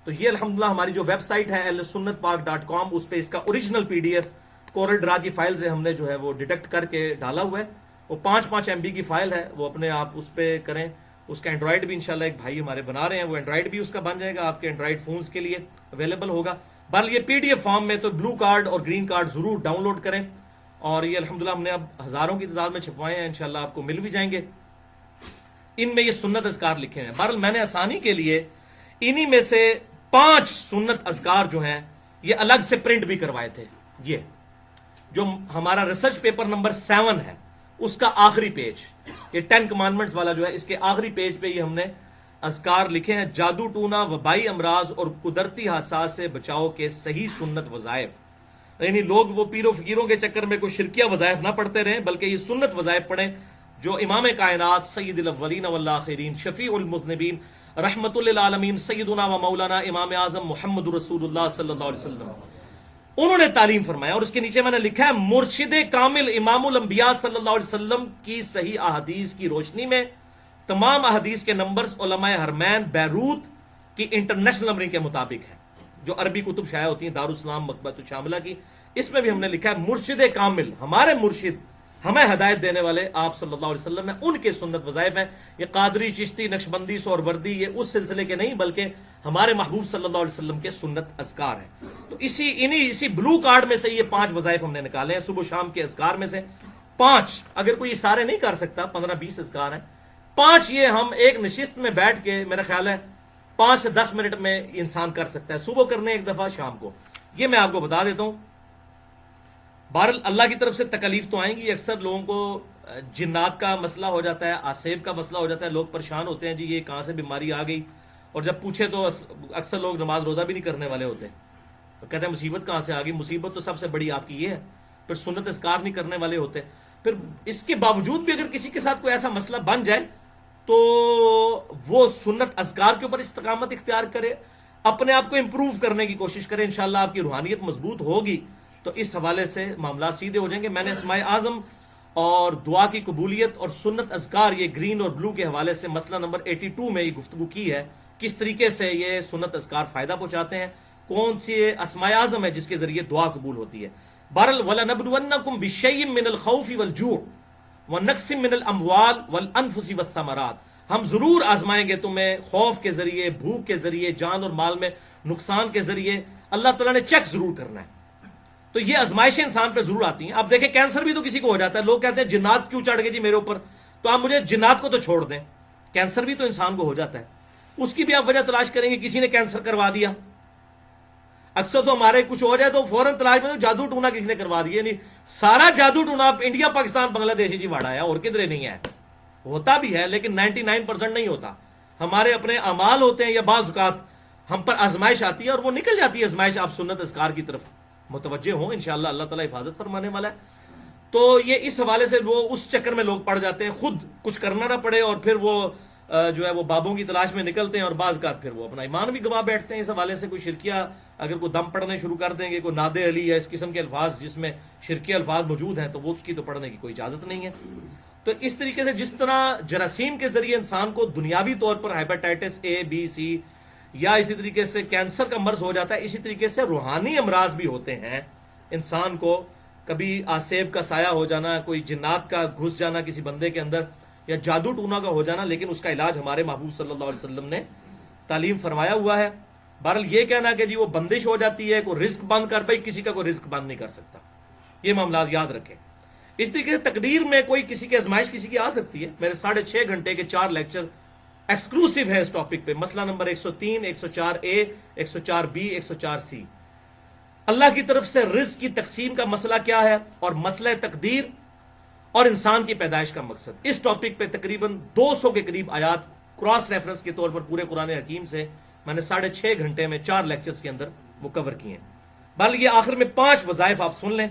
تو یہ الحمدللہ ہماری جو ویب سائٹ ہے ahlsunnatpak.com، اس پہ اس کا اوریجنل PDF کورل ڈرا کی فائل سے ہم نے جو ہے وہ ڈیٹیکٹ کر کے ڈالا ہوا ہے. وہ 5 MB کی فائل ہے، وہ اپنے آپ اس پہ کریں. اس کا اینڈرائڈ بھی انشاءاللہ ایک بھائی ہمارے بنا رہے ہیں، وہ اینڈرائڈ بھی اس کا بن جائے گا، آپ کے اینڈرائڈ فونز کے لیے اویلیبل ہوگا. بہرحال یہ PDF فارم میں تو بلو کارڈ اور گرین کارڈ ضرور ڈاؤن لوڈ کریں. اور یہ الحمدللہ ہم نے اب ہزاروں کی تعداد میں چھپوائے ہیں، انشاءاللہ آپ کو مل بھی جائیں گے. ان میں یہ سنت اذکار لکھے ہیں. بہرحال میں نے آسانی کے لیے انہی میں سے 5 سنت اذکار جو ہیں یہ الگ سے پرنٹ بھی کروائے تھے. یہ جو ہمارا ریسرچ پیپر نمبر 7 ہے اس کا آخری پیج، یہ 10 کمانڈمنٹس والا جو ہے، اس کے آخری پیج پہ یہ ہم نے اذکار لکھے ہیں. جادو ٹونا، وبائی امراض اور قدرتی حادثات سے بچاؤ کے صحیح سنت وظائف. یعنی لوگ وہ پیر و فقیروں کے چکر میں کوئی شرکیہ وظائف نہ پڑھتے رہیں، بلکہ یہ سنت وظائف پڑھیں جو امام کائنات سید الاولین والآخرین شفیع المذنبین رحمت للعالمین سیدنا و مولانا امام اعظم محمد رسول اللہ صلی اللہ علیہ وسلم انہوں نے تعلیم فرمایا. اور اس کے نیچے میں نے لکھا ہے مرشد کامل امام الانبیاء صلی اللہ علیہ وسلم کی صحیح احادیث کی روشنی میں تمام احادیث کے نمبرز علماء حرمین بیروت کی انٹرنیشنل نمبرنگ کے مطابق ہیں، جو عربی کتب شائع ہوتی ہیں دارالاسلام مکتبۃ الشاملہ کی. اس میں بھی ہم نے لکھا ہے مرشد کامل، ہمارے مرشد ہمیں ہدایت دینے والے آپ صلی اللہ علیہ وسلم ہیں، ان کے سنت وظائف ہیں. یہ قادری، چشتی، نقشبندی، سہروردی یہ اس سلسلے کے نہیں بلکہ ہمارے محبوب صلی اللہ علیہ وسلم کے سنت اذکار ہیں. تو اسی بلو کارڈ میں سے یہ 5 وظائف ہم نے نکالے ہیں صبح و شام کے اذکار میں سے 5. اگر کوئی یہ سارے نہیں کر سکتا، 15-20 اذکار ہیں، 5 یہ ہم ایک نشست میں بیٹھ کے میرا خیال ہے 5 سے 10 منٹ میں انسان کر سکتا ہے. صبح کرنے ایک دفعہ، شام کو. یہ میں آپ کو بتا دیتا ہوں. بہرحال اللہ کی طرف سے تکلیف تو آئیں گی. اکثر لوگوں کو جنات کا مسئلہ ہو جاتا ہے، آسیب کا مسئلہ ہو جاتا ہے، لوگ پریشان ہوتے ہیں جی یہ کہاں سے بیماری آ گئی. اور جب پوچھے تو اکثر لوگ نماز روزہ بھی نہیں کرنے والے ہوتے، تو کہتے ہیں مصیبت کہاں سے آ گئی. مصیبت تو سب سے بڑی آپ کی یہ ہے. پھر سنت اذکار نہیں کرنے والے ہوتے. پھر اس کے باوجود بھی اگر کسی کے ساتھ کوئی ایسا مسئلہ بن جائے تو وہ سنت اذکار کے اوپر استقامت اختیار کرے، اپنے آپ کو امپروو کرنے کی کوشش کرے. انشاءاللہ آپ کی روحانیت مضبوط ہوگی تو اس حوالے سے معاملات سیدھے ہو جائیں گے. میں نے اسماء اعظم اور دعا کی قبولیت اور سنت اذکار یہ گرین اور بلو کے حوالے سے مسئلہ نمبر 82 میں یہ گفتگو کی ہے، کس طریقے سے یہ سنت اذکار فائدہ پہنچاتے ہیں، کون سی اسماء اعظم ہے جس کے ذریعے دعا قبول ہوتی ہے. بہرحال وَلَنَبْلُوَنَّكُمْ بِشَيْءٍ مِّنَ الْخَوْفِ وَالْجُوعِ وَنَقْصٍ مِّنَ الْأَمْوَالِ وَالْأَنفُسِ وَالثَّمَرَاتِ. ہم ضرور آزمائیں گے تمہیں خوف کے ذریعے، بھوک کے ذریعے، جان اور مال میں نقصان کے ذریعے. اللہ تعالیٰ نے چیک ضرور کرنا ہے. تو یہ آزمائشیں انسان پہ ضرور آتی ہیں. اب دیکھیں کینسر بھی تو کسی کو ہو جاتا ہے. لوگ کہتے ہیں جنات کیوں چڑھ گئے جی میرے اوپر، تو آپ مجھے جنات کو تو چھوڑ دیں، کینسر بھی تو انسان کو ہو جاتا ہے. اس کی بھی آپ وجہ تلاش کریں گے، کسی نے کینسر کروا دیا. اکثر تو ہمارے کچھ ہو جائے تو فوراً تلاش میں جادو ٹونا کسی نے کروا دیا. نہیں، سارا جادو ٹونا انڈیا، پاکستان، بنگلہ دیش جی واڑا ہے، اور کدھر نہیں ہے. ہوتا بھی ہے لیکن 99% نہیں ہوتا. ہمارے اپنے اعمال ہوتے ہیں، یا بعض اوقات ہم پر آزمائش آتی ہے اور وہ نکل جاتی ہے آزمائش. آپ سنت اذکار کی طرف متوجہ ہوں، انشاءاللہ اللہ تعالیٰ حفاظت فرمانے والا ہے. تو یہ اس حوالے سے وہ اس چکر میں لوگ پڑ جاتے ہیں، خود کچھ کرنا نہ پڑے، اور پھر وہ جو ہے وہ بابوں کی تلاش میں نکلتے ہیں، اور بعض اوقات پھر وہ اپنا ایمان بھی گوا بیٹھتے ہیں. اس حوالے سے کوئی شرکیہ اگر کوئی دم پڑھنے شروع کر دیں گے، کوئی ناد علی یا اس قسم کے الفاظ جس میں شرکی الفاظ موجود ہیں، تو وہ اس کی تو پڑھنے کی کوئی اجازت نہیں ہے. تو اس طریقے سے جس طرح جراثیم کے ذریعے انسان کو دنیاوی طور پر ہیپاٹائٹس A B C یا اسی طریقے سے کینسر کا مرض ہو جاتا ہے، اسی طریقے سے روحانی امراض بھی ہوتے ہیں. انسان کو کبھی آسیب کا سایہ ہو جانا، کوئی جنات کا گھس جانا کسی بندے کے اندر، یا جادو ٹونا کا ہو جانا، لیکن اس کا علاج ہمارے محبوب صلی اللہ علیہ وسلم نے تعلیم فرمایا ہوا ہے. بہرحال یہ کہنا کہ جی وہ بندش ہو جاتی ہے، کوئی رزق بند کر، بھائی کسی کا کوئی رزق بند نہیں کر سکتا. یہ معاملات یاد رکھیں. اس طریقے سے تقدیر میں کوئی کسی کی آزمائش کسی کی آ سکتی ہے. میرے 6.5 گھنٹے کے 4 لیکچر ایکسکلوسیو ہے اس ٹاپک پہ. مسئلہ نمبر 103، 104A، 104B، 104C. اللہ کی طرف سے رزق کی تقسیم کا مسئلہ کیا ہے، اور مسئلہ تقدیر اور انسان کی پیدائش کا مقصد. اس ٹاپک پہ تقریباً 200 کے قریب آیات کراس ریفرنس کے طور پر پورے قرآن حکیم سے میں نے 6.5 گھنٹے میں 4 لیکچرز کے اندر وہ کور کیے ہیں. بلکہ یہ آخر میں 5 وظائف آپ سن لیں.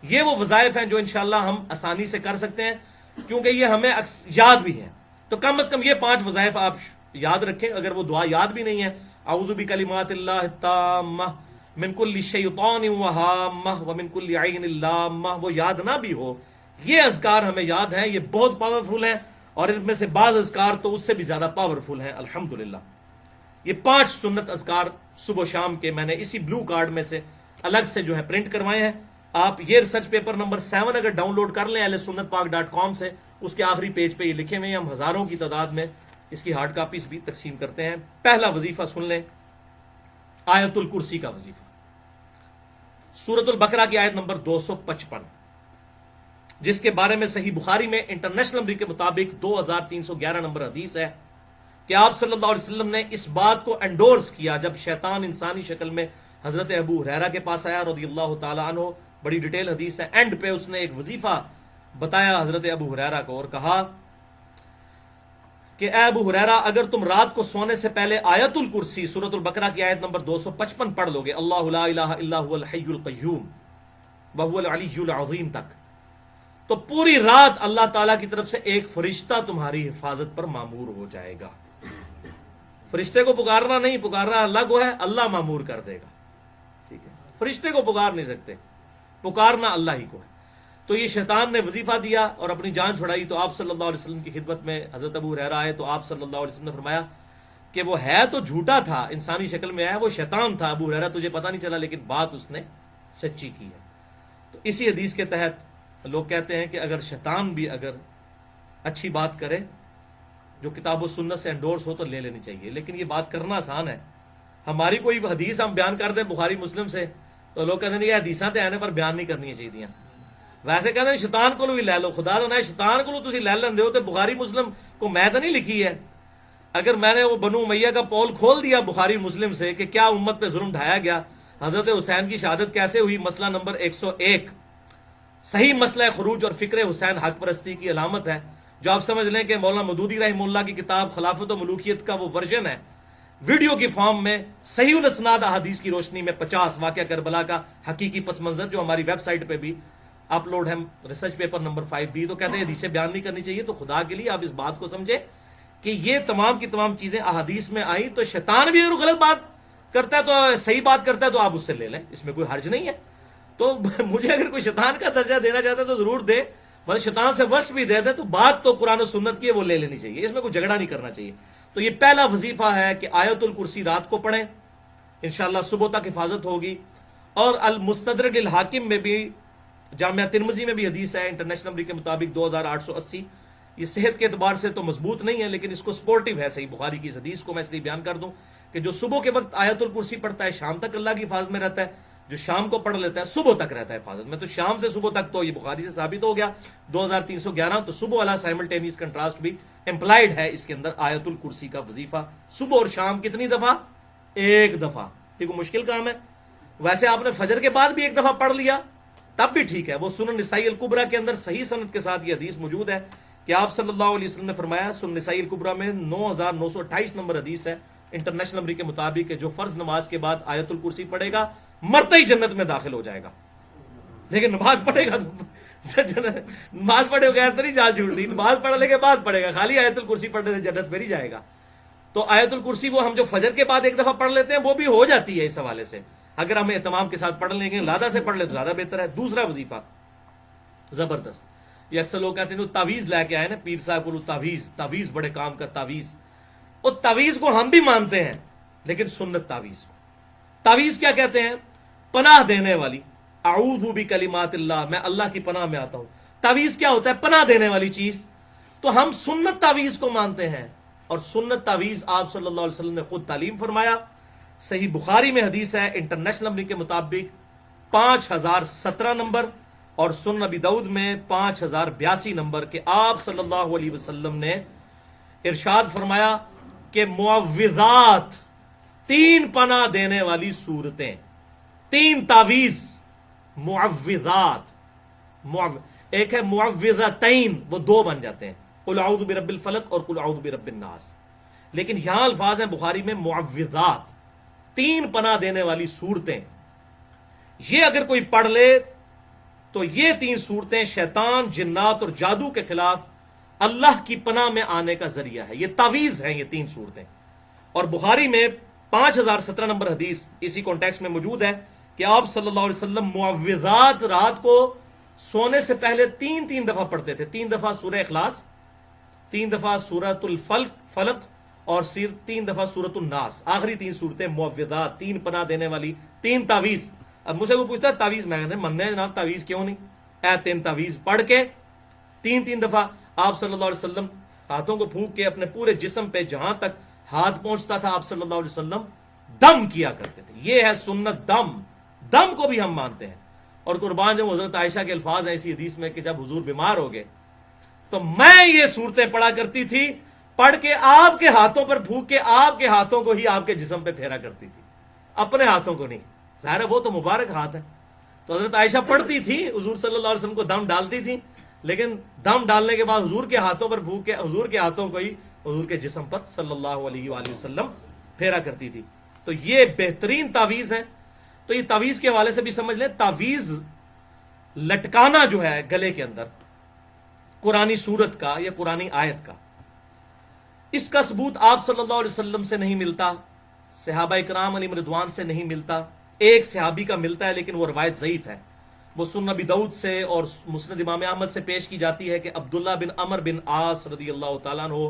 یہ وہ وظائف ہیں جو انشاءاللہ ہم آسانی سے کر سکتے ہیں کیونکہ یہ ہمیں یاد بھی ہیں. تو کم از کم یہ 5 وظائف آپ یاد رکھیں. اگر وہ دعا یاد بھی نہیں ہے، اعوذ بکلمات اللہ التامہ من کل شیطان وہامہ ومن کل عین لامہ، وہ یاد نہ بھی ہو، یہ اذکار ہمیں یاد ہیں. یہ بہت پاورفل ہیں اور ان میں سے بعض اذکار تو اس سے بھی زیادہ پاورفل ہیں الحمدللہ. یہ 5 سنت اذکار صبح و شام کے میں نے اسی بلو کارڈ میں سے الگ سے جو ہے پرنٹ کروائے ہیں. آپ یہ ریسرچ پیپر نمبر 7 اگر ڈاؤن لوڈ کر لیں ahlsunnatpak.com سے، اس کے آخری پیج پہ یہ لکھے ہوئے ہیں. ہم ہزاروں کی تعداد میں اس کی ہارڈ کاپیز بھی تقسیم کرتے ہیں. پہلا وظیفہ سن لیں، آیت الکرسی کا وظیفہ. سورۃ البقرہ کی آیت نمبر 255، جس کے بارے میں صحیح بخاری میں انٹرنیشنل نمبر کے مطابق 2311 نمبر حدیث ہے کہ آپ صلی اللہ علیہ وسلم نے اس بات کو انڈورس کیا جب شیطان انسانی شکل میں حضرت ابو ہریرہ کے پاس آیا رضی اللہ تعالی عنہ. بڑی ڈیٹیل حدیث ہے. اینڈ پہ اس نے ایک وظیفہ بتایا حضرت ابو ہریرہ کو اور کہا کہ اے ابو ہریرہ، اگر تم رات کو سونے سے پہلے آیت الکرسی سورۃ البقرہ کی آیت نمبر 255 پڑھ لو گے، اللہ لا الہ الا هو الحی القیوم وهو العلی العظیم تک، تو پوری رات اللہ تعالیٰ کی طرف سے ایک فرشتہ تمہاری حفاظت پر مامور ہو جائے گا. فرشتے کو پکارنا نہیں، پکارنا اللہ کو ہے، اللہ مامور کر دے گا. ٹھیک ہے، فرشتے کو پکار نہیں سکتے، پکارنا اللہ ہی کو ہے. تو یہ شیطان نے وظیفہ دیا اور اپنی جان چھڑائی. تو آپ صلی اللہ علیہ وسلم کی خدمت میں حضرت ابو ہریرہ آئے تو آپ صلی اللہ علیہ وسلم نے فرمایا کہ وہ ہے تو جھوٹا تھا، انسانی شکل میں آیا، وہ شیطان تھا. ابو ہریرہ تجھے پتہ نہیں چلا لیکن بات اس نے سچی کی ہے. تو اسی حدیث کے تحت لوگ کہتے ہیں کہ اگر شیطان بھی اگر اچھی بات کرے جو کتاب و سنت سے انڈورس ہو تو لے لینی چاہیے. لیکن یہ بات کرنا آسان ہے. ہماری کوئی حدیث ہم بیان کر دیں بخاری مسلم سے تو لوگ کہتے ہیں یہ حدیثاں تے آنے پر بیان نہیں کرنی چاہیے. ویسے کہتے ہیں شیطان کو بھی لے لو، خدا نہ شیطان کو تسی لے لیندے ہو تے بخاری مسلم کو میں تو نہیں لکھی ہے. اگر میں نے وہ بنو امیہ کا پول کھول دیا بخاری مسلم سے کہ کیا امت پہ ظلم ڈھایا گیا، حضرت حسین کی شہادت کیسے ہوئی، مسئلہ نمبر 101، صحیح مسئلہ خروج اور فکر حسین حق پرستی کی علامت ہے، جو آپ سمجھ لیں کہ مولانا مودودی رحمہ اللہ کی کتاب خلافت و ملوکیت کا وہ ورژن ہے ویڈیو کی فارم میں صحیح الاسناد احادیث کی روشنی میں 50 واقعہ کربلا کا حقیقی پس منظر جو ہماری ویب سائٹ پہ بھی اپلوڈ ہے، ریسرچ پیپر نمبر 5B. تو کہتے ہیں حدیثیں بیان نہیں کرنی چاہیے. تو خدا کے لیے آپ اس بات کو سمجھے کہ یہ تمام کی تمام چیزیں احادیث میں آئیں. تو شیطان بھی اگر غلط بات کرتا ہے تو صحیح بات کرتا ہے تو آپ اس سے لے لیں، اس میں کوئی حرج نہیں ہے. تو مجھے اگر کوئی شیطان کا درجہ دینا چاہتا ہے تو ضرور دے، مگر شیطان سے ورسٹ بھی دے دے تو بات تو قرآن و سنت کی ہے، وہ لے لینی چاہیے. اس میں کوئی جھگڑا نہیں کرنا چاہیے. تو یہ پہلا وظیفہ ہے کہ آیت الکرسی رات کو پڑھیں، انشاءاللہ صبح تک حفاظت ہوگی. اور المستدرک الحاکم میں بھی، جامعہ ترمذی میں بھی حدیث ہے انٹرنیشنل نمبر کے مطابق 2880. یہ صحت کے اعتبار سے تو مضبوط نہیں ہے لیکن اس کو سپورٹیو ہے صحیح بخاری کی اس حدیث کو. میں اس لیے بیان کر دوں کہ جو صبح کے وقت آیت الکرسی پڑھتا ہے شام تک اللہ کی حفاظت میں رہتا ہے، جو شام کو پڑھ لیتا ہے صبح تک رہتا ہے حفاظت میں. تو شام سے صبح تک تو یہ بخاری سے ثابت ہو گیا 2311. تو صبح والا سائملٹینیس کنٹراسٹ بھی امپلائڈ ہے اس کے اندر. آیت الکرسی کا وظیفہ صبح اور شام کتنی دفعہ؟ 1 دفعہ. یہ کوئی مشکل کام ہے؟ ویسے آپ نے فجر کے بعد بھی 1 دفعہ پڑھ لیا تب بھی ٹھیک ہے. وہ سنن نسائی الکبریٰ کے اندر صحیح سند کے ساتھ یہ حدیث موجود ہے کہ آپ صلی اللہ علیہ وسلم نے فرمایا، سنن نسائی الکبریٰ میں 9928 نمبر حدیث ہے انٹرنیشنل نمبر کے مطابق، کہ جو فرض نماز کے بعد آیت الکرسی پڑھے گا مرتے ہی جنت میں داخل ہو جائے گا. لیکن نماز پڑھے گا تو نماز پڑھے بغیر تو نہیں جال چھوڑنی، نماز پڑھنے کے بعد پڑھے گا. خالی آیت الکرسی پڑھنے سے جنت میں نہیں جائے گا. تو آیت الکرسی وہ ہم جو فجر کے بعد 1 دفعہ پڑھ لیتے ہیں وہ بھی ہو جاتی ہے اس حوالے سے. اگر ہم اہتمام کے ساتھ پڑھ لیں گے، لادہ سے پڑھ لیں تو زیادہ بہتر ہے. دوسرا وظیفہ زبردست، یہ اکثر لوگ کہتے ہیں وہ تعویذ لے کے آئے نا پیر صاحب کو، تعویذ بڑے کام کا تعویذ. اور تعویذ کو ہم بھی مانتے ہیں لیکن سنت تعویذ کو. تعویذ کیا کہتے ہیں؟ پناہ دینے والی. اعوذ بکلمات اللہ، میں اللہ کی پناہ میں آتا ہوں. تعویذ کیا ہوتا ہے؟ پناہ دینے والی چیز. تو ہم سنت تعویذ کو مانتے ہیں اور سنت تعویذ آپ صلی اللہ علیہ وسلم نے خود تعلیم فرمایا. صحیح بخاری میں حدیث ہے انٹرنیشنل نمبر کے مطابق 5017 نمبر، اور سنن ابی داؤد میں 5082 نمبر، کہ آپ صلی اللہ علیہ وسلم نے ارشاد فرمایا کہ معوذات، 3 پناہ دینے والی صورتیں، 3 تعویذ معوذات. ایک ہے معوذتین، وہ 2 بن جاتے ہیں، قل اعوذ برب الفلق اور قل اعوذ برب الناس. لیکن یہاں الفاظ ہیں بخاری میں معوذات، 3 پناہ دینے والی صورتیں، یہ اگر کوئی پڑھ لے تو یہ 3 صورتیں شیطان، جنات اور جادو کے خلاف اللہ کی پناہ میں آنے کا ذریعہ ہے. یہ تعویذ ہیں یہ 3 صورتیں. اور بخاری میں 5017 نمبر حدیث اسی کانٹیکسٹ میں موجود ہے کہ آپ صلی اللہ علیہ وسلم معوذات رات کو سونے سے پہلے 3 دفعہ پڑھتے تھے. 3 دفعہ سورہ اخلاص، 3 دفعہ سورۃ الفلق اور 3 دفعہ سورۃ الناس. آخری 3 صورتیں معوذات، 3 پناہ دینے والی 3 تعویذ. اب مجھ سے وہ پوچھتا ہے تعویذ، میں کہتے مننے جناب تعویذ کیوں نہیں؟ 3 تعویذ پڑھ کے 3 دفعہ آپ صلی اللہ علیہ وسلم ہاتھوں کو پھونک کے اپنے پورے جسم پہ جہاں تک ہاتھ پہنچتا تھا آپ صلی اللہ علیہ وسلم دم کیا کرتے تھے. یہ ہے سنت. دم کو بھی ہم مانتے ہیں. اور قربان جب حضرت عائشہ کے الفاظ ہیں اسی حدیث میں کہ جب حضور بیمار ہو گئے تو میں یہ صورتیں پڑھا کرتی تھی، پڑھ کے آپ کے ہاتھوں پر پھونک کے آپ کے ہاتھوں کو ہی آپ کے جسم پہ پھیرا کرتی تھی، اپنے ہاتھوں کو نہیں. ظاہر ہے وہ تو مبارک ہاتھ ہے. تو حضرت عائشہ پڑھتی تھی، حضور صلی اللہ علیہ وسلم کو دم ڈالتی تھی، لیکن دم ڈالنے کے بعد حضور کے ہاتھوں پر پھونک کے حضور کے ہاتھوں کو ہی حضور کے جسم پر صلی اللہ علیہ وآلہ وسلم پھیرا کرتی تھی. تو یہ بہترین تعویذ ہے. تو یہ تعویذ کے حوالے سے بھی سمجھ لیں، تعویذ لٹکانا جو ہے گلے کے اندر قرآنی سورت کا یا قرآنی آیت کا، اس کا ثبوت آپ صلی اللہ علیہ وسلم سے نہیں ملتا، صحابہ اکرام علیہم رضوان سے نہیں ملتا. ایک صحابی کا ملتا ہے لیکن وہ روایت ضعیف ہے. وہ سنن ابی داؤد سے اور مسند امام احمد سے پیش کی جاتی ہے کہ عبداللہ بن عمر بن عاص رضی اللہ تعالیٰ عنہ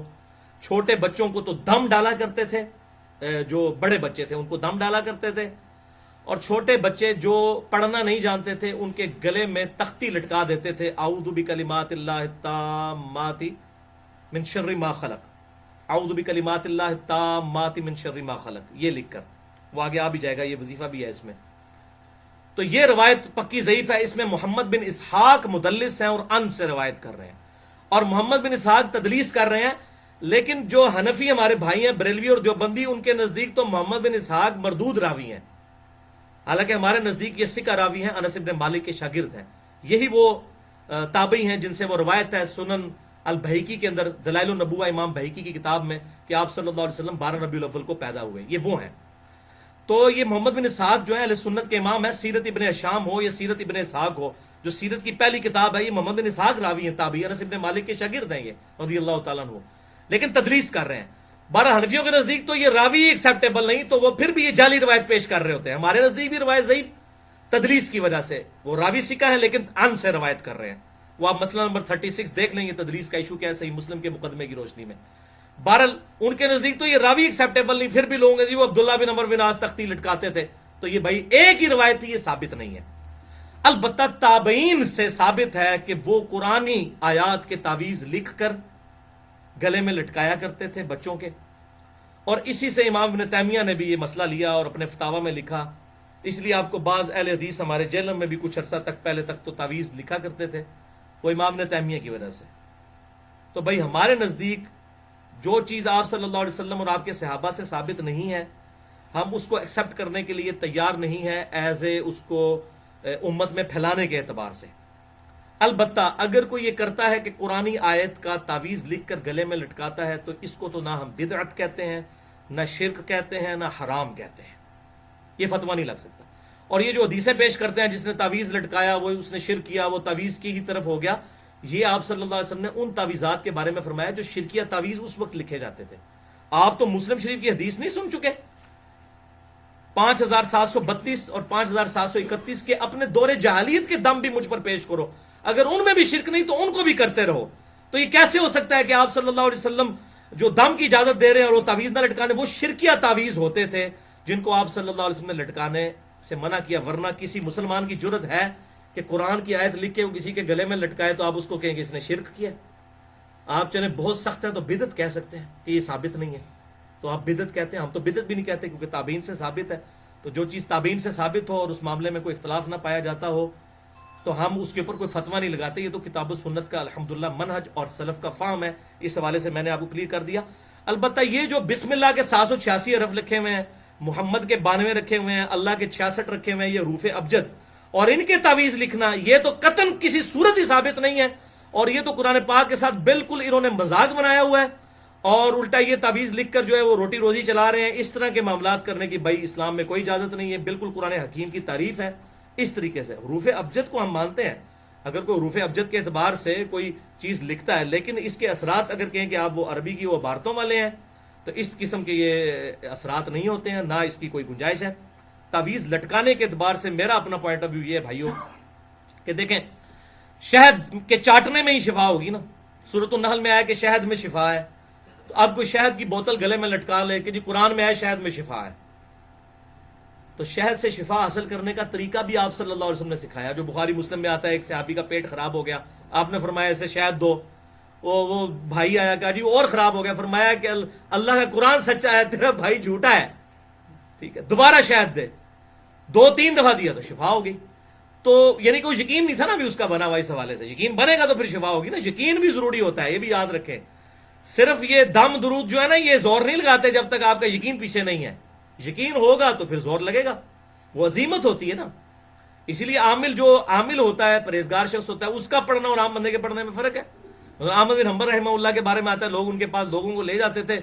چھوٹے بچوں کو تو دم ڈالا کرتے تھے، جو بڑے بچے تھے ان کو دم ڈالا کرتے تھے، اور چھوٹے بچے جو پڑھنا نہیں جانتے تھے ان کے گلے میں تختی لٹکا دیتے تھے، اعوذ بکلمات اللہ التامات من شر ما خلق، اعوذ بکلمات اللہ التامات من شر ما خلق، یہ لکھ کر. وہ آگے آ بھی جائے گا، یہ وظیفہ بھی ہے اس میں. تو یہ روایت پکی ضعیف ہے. اس میں محمد بن اسحاق مدلس ہیں اور ان سے روایت کر رہے ہیں، اور محمد بن اسحاق تدلیس کر رہے ہیں. لیکن جو حنفی ہمارے بھائی ہیں بریلوی اور دیوبندی، ان کے نزدیک تو محمد بن اسحاق مردود راوی ہیں، حالانکہ ہمارے نزدیک یہ ثقہ راوی ہیں، انس بن مالک کے شاگرد ہیں. یہی وہ تابعی ہیں جن سے وہ روایت ہے سنن البہیقی کے اندر، دلائل النبوہ امام بہیقی کی کتاب میں، کہ آپ صلی اللہ علیہ وسلم 12 ربیع الاول کو پیدا ہوئے. یہ وہ ہیں. تو یہ محمد بن اسحاق جو ہے اہل سنت کے امام ہے. سیرت ابن ہشام ہو یا سیرت ابن اسحاق ہو، جو سیرت کی پہلی کتاب ہے، یہ محمد بن اسحاق راوی ہیں، تابعی، انس بن مالک کے شاگرد ہیں یہ رضی اللہ تعالیٰ عنہ، لیکن تدلیس کر رہے ہیں. 12 حنفیوں کے نزدیک تو یہ راوی ایکسیپٹیبل نہیں، تو وہ پھر بھی یہ جعلی روایت پیش کر رہے ہوتے ہیں. ہمارے نزدیک بھی روایت ضعیف، تدلیس کی وجہ سے. وہ راوی ثقہ ہے لیکن ان سے روایت کر رہے ہیں. وہ آپ مسئلہ نمبر 36 دیکھ لیں، یہ تدلیس کا ایشو کیا ہے صحیح مسلم کے مقدمے کی روشنی میں. بہرحال ان کے نزدیک تو یہ راوی ایکسیپٹیبل نہیں، پھر بھی لوگوں نے جی وہ عبداللہ بن عمر بن عاص تختی لٹکاتے تھے. تو یہ بھائی ایک ہی روایت تھی، یہ ثابت نہیں ہے. البتہ تابعین سے ثابت ہے کہ وہ قرآنی آیات کے تعویذ لکھ کر گلے میں لٹکایا کرتے تھے بچوں کے. اور اسی سے امام ابن تیمیہ نے بھی یہ مسئلہ لیا اور اپنے فتاوی میں لکھا. اس لیے آپ کو بعض اہل حدیث ہمارے جیل میں بھی کچھ عرصہ تک پہلے تک تو تعویذ لکھا کرتے تھے، وہ امام ابن تیمیہ کی وجہ سے. تو بھائی ہمارے نزدیک جو چیز آپ صلی اللہ علیہ وسلم اور آپ کے صحابہ سے ثابت نہیں ہے، ہم اس کو ایکسیپٹ کرنے کے لیے تیار نہیں ہے ایز اے اس کو امت میں پھیلانے کے اعتبار سے. البتہ اگر کوئی یہ کرتا ہے کہ قرآنی آیت کا تعویذ لکھ کر گلے میں لٹکاتا ہے، تو اس کو تو نہ ہم بدعت کہتے ہیں، نہ شرک کہتے ہیں، نہ حرام کہتے ہیں. یہ فتویٰ نہیں لگ سکتا. اور یہ جو حدیثیں پیش کرتے ہیں جس نے تعویذ لٹکایا وہ اس نے شرک کیا، وہ تعویذ کی ہی طرف ہو گیا، یہ آپ صلی اللہ علیہ وسلم نے ان تعویذات کے بارے میں فرمایا جو شرکیہ تعویذ اس وقت لکھے جاتے تھے. آپ تو مسلم شریف کی حدیث نہیں سن چکے؟ 5732 اور 5731 کے اپنے دور جاہلیت کے دم بھی مجھ پر پیش کرو، اگر ان میں بھی شرک نہیں تو ان کو بھی کرتے رہو. تو یہ کیسے ہو سکتا ہے کہ آپ صلی اللہ علیہ وسلم جو دم کی اجازت دے رہے ہیں اور وہ تعویذ نہ لٹکانے، وہ شرکیہ تعویذ ہوتے تھے جن کو آپ صلی اللہ علیہ وسلم نے لٹکانے سے منع کیا. ورنہ کسی مسلمان کی جرت ہے کہ قرآن کی آیت لکھ کے وہ کسی کے گلے میں لٹکائے تو آپ اس کو کہیں گے اس نے شرک کیا. آپ چلیں بہت سخت ہیں تو بدعت کہہ سکتے ہیں کہ یہ ثابت نہیں ہے تو آپ بدعت کہتے ہیں. ہم تو بدعت بھی نہیں کہتے کیونکہ تابعین سے ثابت ہے. تو جو چیز تابعین سے ثابت ہو اور اس معاملے میں کوئی اختلاف نہ پایا جاتا ہو تو ہم اس کے اوپر کوئی فتویٰ نہیں لگاتے. یہ تو کتاب و سنت کا الحمدللہ منہج اور سلف کا فہم ہے. اس حوالے سے میں نے آپ کو کلیئر کر دیا. البتہ یہ جو بسم اللہ کے 786 حرف لکھے ہوئے ہیں، محمد کے 92 رکھے ہوئے ہیں، اللہ کے 66 رکھے ہوئے ہیں، یہ حروف ابجد، اور ان کے تعویذ لکھنا، یہ تو قطعاً کسی صورت ہی ثابت نہیں ہے. اور یہ تو قرآن پاک کے ساتھ بالکل انہوں نے مذاق بنایا ہوا ہے. اور الٹا یہ تعویذ لکھ کر جو ہے وہ روٹی روزی چلا رہے ہیں، اس طرح کے معاملات کرنے کی بھائی اسلام میں کوئی اجازت نہیں ہے، بالکل قرآن حکیم کی تعریف ہے اس طریقے سے۔ حروف ابجد کو ہم مانتے ہیں، اگر کوئی حروف ابجد کے اعتبار سے کوئی چیز لکھتا ہے، لیکن اس کے اثرات اگر کہیں کہ آپ وہ عربی کی وہ عبارتوں والے ہیں تو اس قسم کے یہ اثرات نہیں ہوتے ہیں، نہ اس کی کوئی گنجائش ہے۔ تعویذ لٹکانے کے اعتبار سے میرا اپنا پوائنٹ آف ویو یہ ہے بھائیوں کہ دیکھیں شہد کے چاٹنے میں ہی شفا ہوگی نا، سورۃ النحل میں آیا کہ شہد میں شفا ہے، تو اب کوئی شہد کی بوتل گلے میں لٹکا لے کہ جی قرآن میں آیا شہد میں شفا ہے، تو شہد سے شفا حاصل کرنے کا طریقہ بھی آپ صلی اللہ علیہ وسلم نے سکھایا، جو بخاری مسلم میں آتا ہے ایک صحابی کا پیٹ خراب ہو گیا، آپ نے فرمایا اسے شہد دو، وہ بھائی آیا کہا جی اور خراب ہو گیا، فرمایا کہ اللہ کا قرآن سچا ہے تیرا بھائی جھوٹا ہے، ٹھیک ہے دوبارہ شہد دے، 2-3 دفعہ دیا تو شفا ہو گئی۔ تو یعنی کوئی یقین نہیں تھا نا بھی اس کا بنا ہوا، اس حوالے سے یقین بنے گا تو پھر شفا ہوگی نا، یقین بھی ضروری ہوتا ہے، یہ بھی یاد رکھیں۔ صرف یہ دم درود جو ہے نا یہ زور نہیں لگاتے جب تک آپ کا یقین پیچھے نہیں ہے، یقین ہوگا تو پھر زور لگے گا، وہ عظیمت ہوتی ہے نا۔ اسی لیے عامل ہوتا ہے، پرہیزگار شخص ہوتا ہے، اس کا پڑھنا اور عام بندے کے پڑھنے میں فرق ہے۔ احمد بن حنبل رحمہ اللہ کے بارے میں آتا ہے، لوگ ان کے پاس لوگوں کو لے جاتے تھے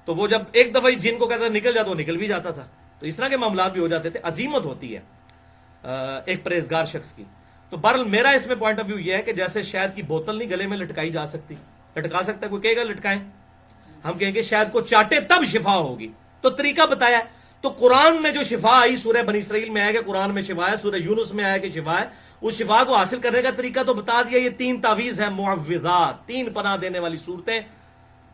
تو وہ جب ایک دفعہ جن کو کہتا نکل جاتا وہ نکل بھی جاتا تھا، تو اس طرح کے معاملات بھی ہو جاتے تھے، عظیمت ہوتی ہے ایک پرہیزگار شخص کی۔ تو بہرحال میرا اس میں پوائنٹ آف ویو یہ ہے کہ جیسے شہد کی بوتل نہیں گلے میں لٹکائی جا سکتی، لٹکا سکتا ہے کوئی کہے گا لٹکائیں، ہم کہیں گے شہد کو چاٹے تب شفا ہوگی، تو طریقہ بتایا ہے۔ تو قرآن میں جو شفا آئی سورہ بنی اسرائیل میں آیا کہ قرآن میں شفا ہے، سورہ یونس میں آیا کہ شفا ہے، اس شفا کو حاصل کرنے کا طریقہ تو بتا دیا۔ یہ 3 تعویذ ہیں معوذات، 3 پناہ دینے والی صورتیں،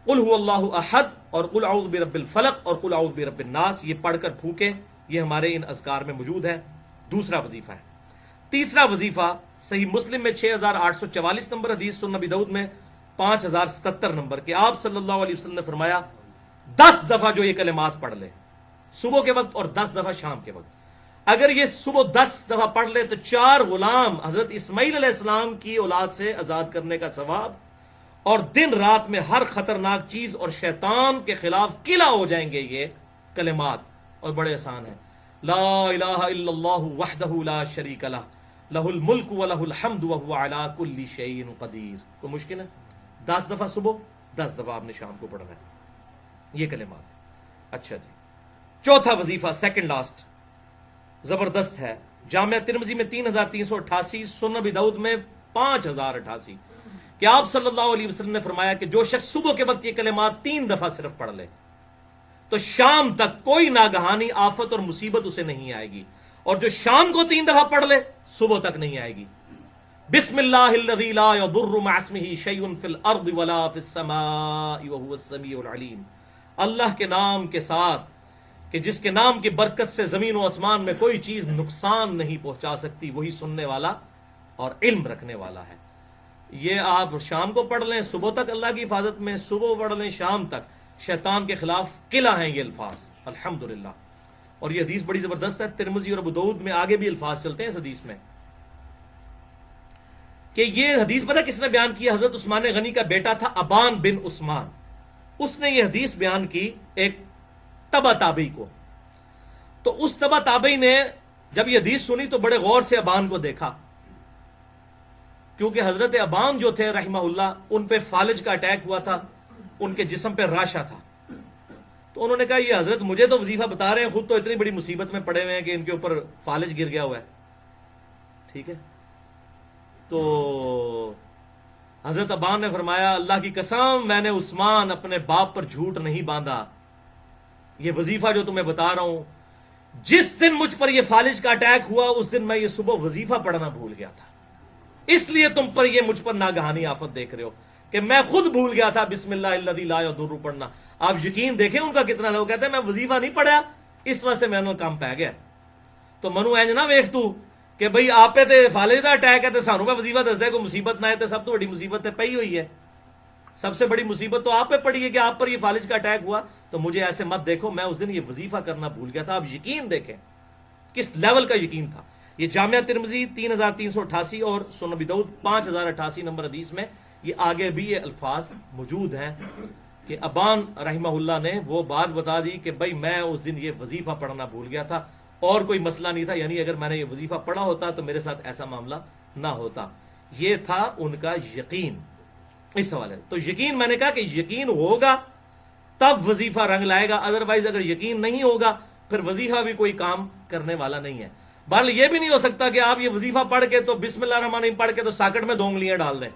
قل هو اللہ احد اور قل اعوذ برب الفلق اور قل اعوذ برب الناس، یہ پڑھ کر پھونکیں، یہ ہمارے ان اذکار میں موجود ہے۔ دوسرا وظیفہ ہے۔ تیسرا وظیفہ صحیح مسلم میں 6844 نمبر حدیث، سنن نبی داؤد میں 5077 نمبر کہ آپ صلی اللہ علیہ وسلم نے فرمایا 10 دفعہ جو یہ کلمات پڑھ لے صبح کے وقت اور 10 دفعہ شام کے وقت، اگر یہ صبح 10 دفعہ پڑھ لے تو 4 غلام حضرت اسماعیل علیہ السلام کی اولاد سے آزاد کرنے کا ثواب، اور دن رات میں ہر خطرناک چیز اور شیطان کے خلاف قلعہ ہو جائیں گے یہ کلمات، اور بڑے آسان ہیں۔ لا الہ الا اللہ وحدہ لا شریک لہ لہ الملک ولہ الحمد وہو علی کل شیء قدیر۔ کوئی مشکل ہے؟ 10 دفعہ صبح، 10 دفعہ آپ نے شام کو پڑھنا ہے یہ کلمات۔ اچھا جی، چوتھا وظیفہ سیکنڈ لاسٹ زبردست ہے، جامعہ ترمذی میں 3388، سنن نبی داؤد میں 5088 کہ آپ صلی اللہ علیہ وسلم نے فرمایا کہ جو شخص صبح کے وقت یہ کلمات 3 دفعہ صرف پڑھ لے تو شام تک کوئی ناگہانی آفت اور مصیبت اسے نہیں آئے گی، اور جو شام کو 3 دفعہ پڑھ لے صبح تک نہیں آئے گی۔ بسم اللہ الذی لا یضر مع اسمہ شیء فی الارض ولا فی السماء وہو السمیع العلیم، اللہ کے نام کے ساتھ کہ جس کے نام کی برکت سے زمین و آسمان میں کوئی چیز نقصان نہیں پہنچا سکتی، وہی سننے والا اور علم رکھنے والا ہے۔ یہ آپ شام کو پڑھ لیں صبح تک اللہ کی حفاظت میں، صبح پڑھ لیں شام تک، شیطان کے خلاف قلعہ ہیں یہ الفاظ الحمدللہ۔ اور یہ حدیث بڑی زبردست ہے، ترمذی اور ابو داؤد میں آگے بھی الفاظ چلتے ہیں اس حدیث میں کہ یہ حدیث پتہ کس نے بیان کی؟ حضرت عثمان غنی کا بیٹا تھا ابان بن عثمان، اس نے یہ حدیث بیان کی ایک تبع تابعی کو، تو اس تبع تابعی نے جب یہ حدیث سنی تو بڑے غور سے ابان کو دیکھا، کیونکہ حضرت ابان جو تھے رحمہ اللہ ان پہ فالج کا اٹیک ہوا تھا، ان کے جسم پہ راشا تھا، تو انہوں نے کہا یہ حضرت مجھے تو وظیفہ بتا رہے ہیں، خود تو اتنی بڑی مصیبت میں پڑے ہوئے ہیں کہ ان کے اوپر فالج گر گیا ہوا ہے، ٹھیک ہے۔ تو حضرت ابان نے فرمایا اللہ کی قسم میں نے عثمان اپنے باپ پر جھوٹ نہیں باندھا، یہ وظیفہ جو تمہیں بتا رہا ہوں، جس دن مجھ پر یہ فالج کا اٹیک ہوا اس دن میں یہ صبح وظیفہ پڑھنا بھول گیا تھا، اس لیے تم پر یہ مجھ پر ناگہانی آفت دیکھ رہے ہو کہ میں خود بھول گیا تھا بسم اللہ الذی لا یضر پڑھنا۔ آپ یقین دیکھیں ان کا کتنا تھا، وہ کہتے ہیں میں وظیفہ نہیں پڑھا اس واسطے میں نے کام پہ گیا، تو منو اینج نہ ویکھ تو کہ بھئی آپ پہ تے فالج دا اٹیک ہے تے سانوں پہ وظیفہ دس دے، کوئی مصیبت نہ ہے تے سب تو بڑی مصیبت تے پئی ہوئی ہے، سب سے بڑی مصیبت تو آپ پہ پڑی ہے کہ آپ پر یہ فالج کا اٹیک ہوا، تو مجھے ایسے مت دیکھو، میں اس دن یہ وظیفہ کرنا بھول گیا تھا۔ آپ یقین دیکھیں کس لیول کا یقین تھا۔ یہ جامعہ ترمذی 3388 اور سنن نبی داؤد 5088 نمبر حدیث میں یہ آگے بھی یہ الفاظ موجود ہیں کہ ابان رحمہ اللہ نے وہ بات بتا دی کہ بھائی میں اس دن یہ وظیفہ پڑھنا بھول گیا تھا اور کوئی مسئلہ نہیں تھا، یعنی اگر میں نے یہ وظیفہ پڑھا ہوتا تو میرے ساتھ ایسا معاملہ نہ ہوتا۔ یہ تھا ان کا یقین اس حوالے۔ تو یقین میں نے کہا کہ یقین ہوگا تب وظیفہ رنگ لائے گا، ادروائز اگر یقین نہیں ہوگا پھر وظیفہ بھی کوئی کام کرنے والا نہیں ہے۔ بہرحال یہ بھی نہیں ہو سکتا کہ آپ یہ وظیفہ پڑھ کے تو بسم اللہ الرحمن الرحیم پڑھ کے تو ساکٹ میں 2 انگلیاں ڈال دیں،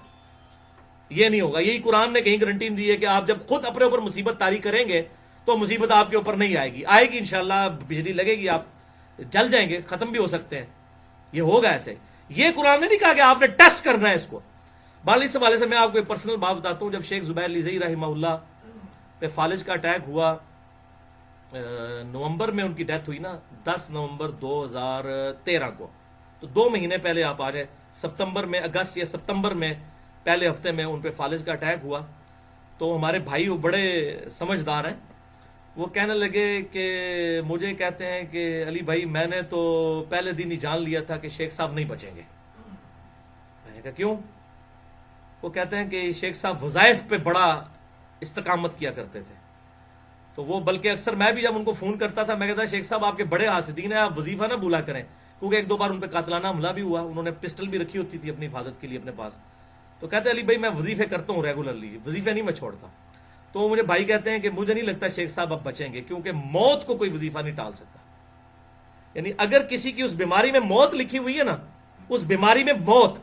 یہ نہیں ہوگا۔ یہی قرآن نے کہیں گارنٹی دی ہے کہ آپ جب خود اپنے اوپر مصیبت طاری کریں گے تو مصیبت آپ کے اوپر نہیں آئے گی، آئے گی انشاءاللہ، بجلی لگے گی، آپ جل جائیں گے، ختم بھی ہو سکتے ہیں، یہ ہوگا ایسے۔ یہ قرآن نے نہیں کہا کہ آپ نے ٹیسٹ کرنا ہے اس کو۔ بہرحال اس حوالے سے میں آپ کو ایک پرسنل بات بتاتا ہوں۔ جب شیخ زبیر لیزئی رحمہ اللہ پہ فالج کا اٹیک ہوا، نومبر میں ان کی ڈیتھ ہوئی نا، 10 نومبر 2013 کو، تو 2 مہینے پہلے آپ آ جائے، ستمبر میں، اگست یا ستمبر میں پہلے ہفتے میں ان پہ فالج کا اٹیک ہوا۔ تو ہمارے بھائی وہ بڑے سمجھدار ہیں، وہ کہنے لگے کہ مجھے کہتے ہیں کہ علی بھائی میں نے تو پہلے دن ہی جان لیا تھا کہ شیخ صاحب نہیں بچیں گے۔ میں نے کہا کیوں؟ وہ کہتے ہیں کہ شیخ صاحب وظائف پہ بڑا استقامت کیا کرتے تھے، تو وہ بلکہ اکثر میں بھی جب ان کو فون کرتا تھا میں کہتا شیخ صاحب آپ کے بڑے حاسدین ہیں، آپ وظیفہ نہ بھولا کریں، کیونکہ 1-2 بار ان پہ قاتلانہ حملہ بھی ہوا، انہوں نے پسٹل بھی رکھی ہوتی تھی اپنی حفاظت کے لیے اپنے پاس۔ تو کہتے ہیں علی بھائی میں وظیفے کرتا ہوں ریگولرلی، وظیفے نہیں میں چھوڑتا۔ تو مجھے بھائی کہتے ہیں کہ مجھے نہیں لگتا شیخ صاحب اب بچیں گے، کیونکہ موت کو کوئی وظیفہ نہیں ٹال سکتا۔ یعنی اگر کسی کی اس بیماری میں موت لکھی ہوئی ہے نا، اس بیماری میں موت،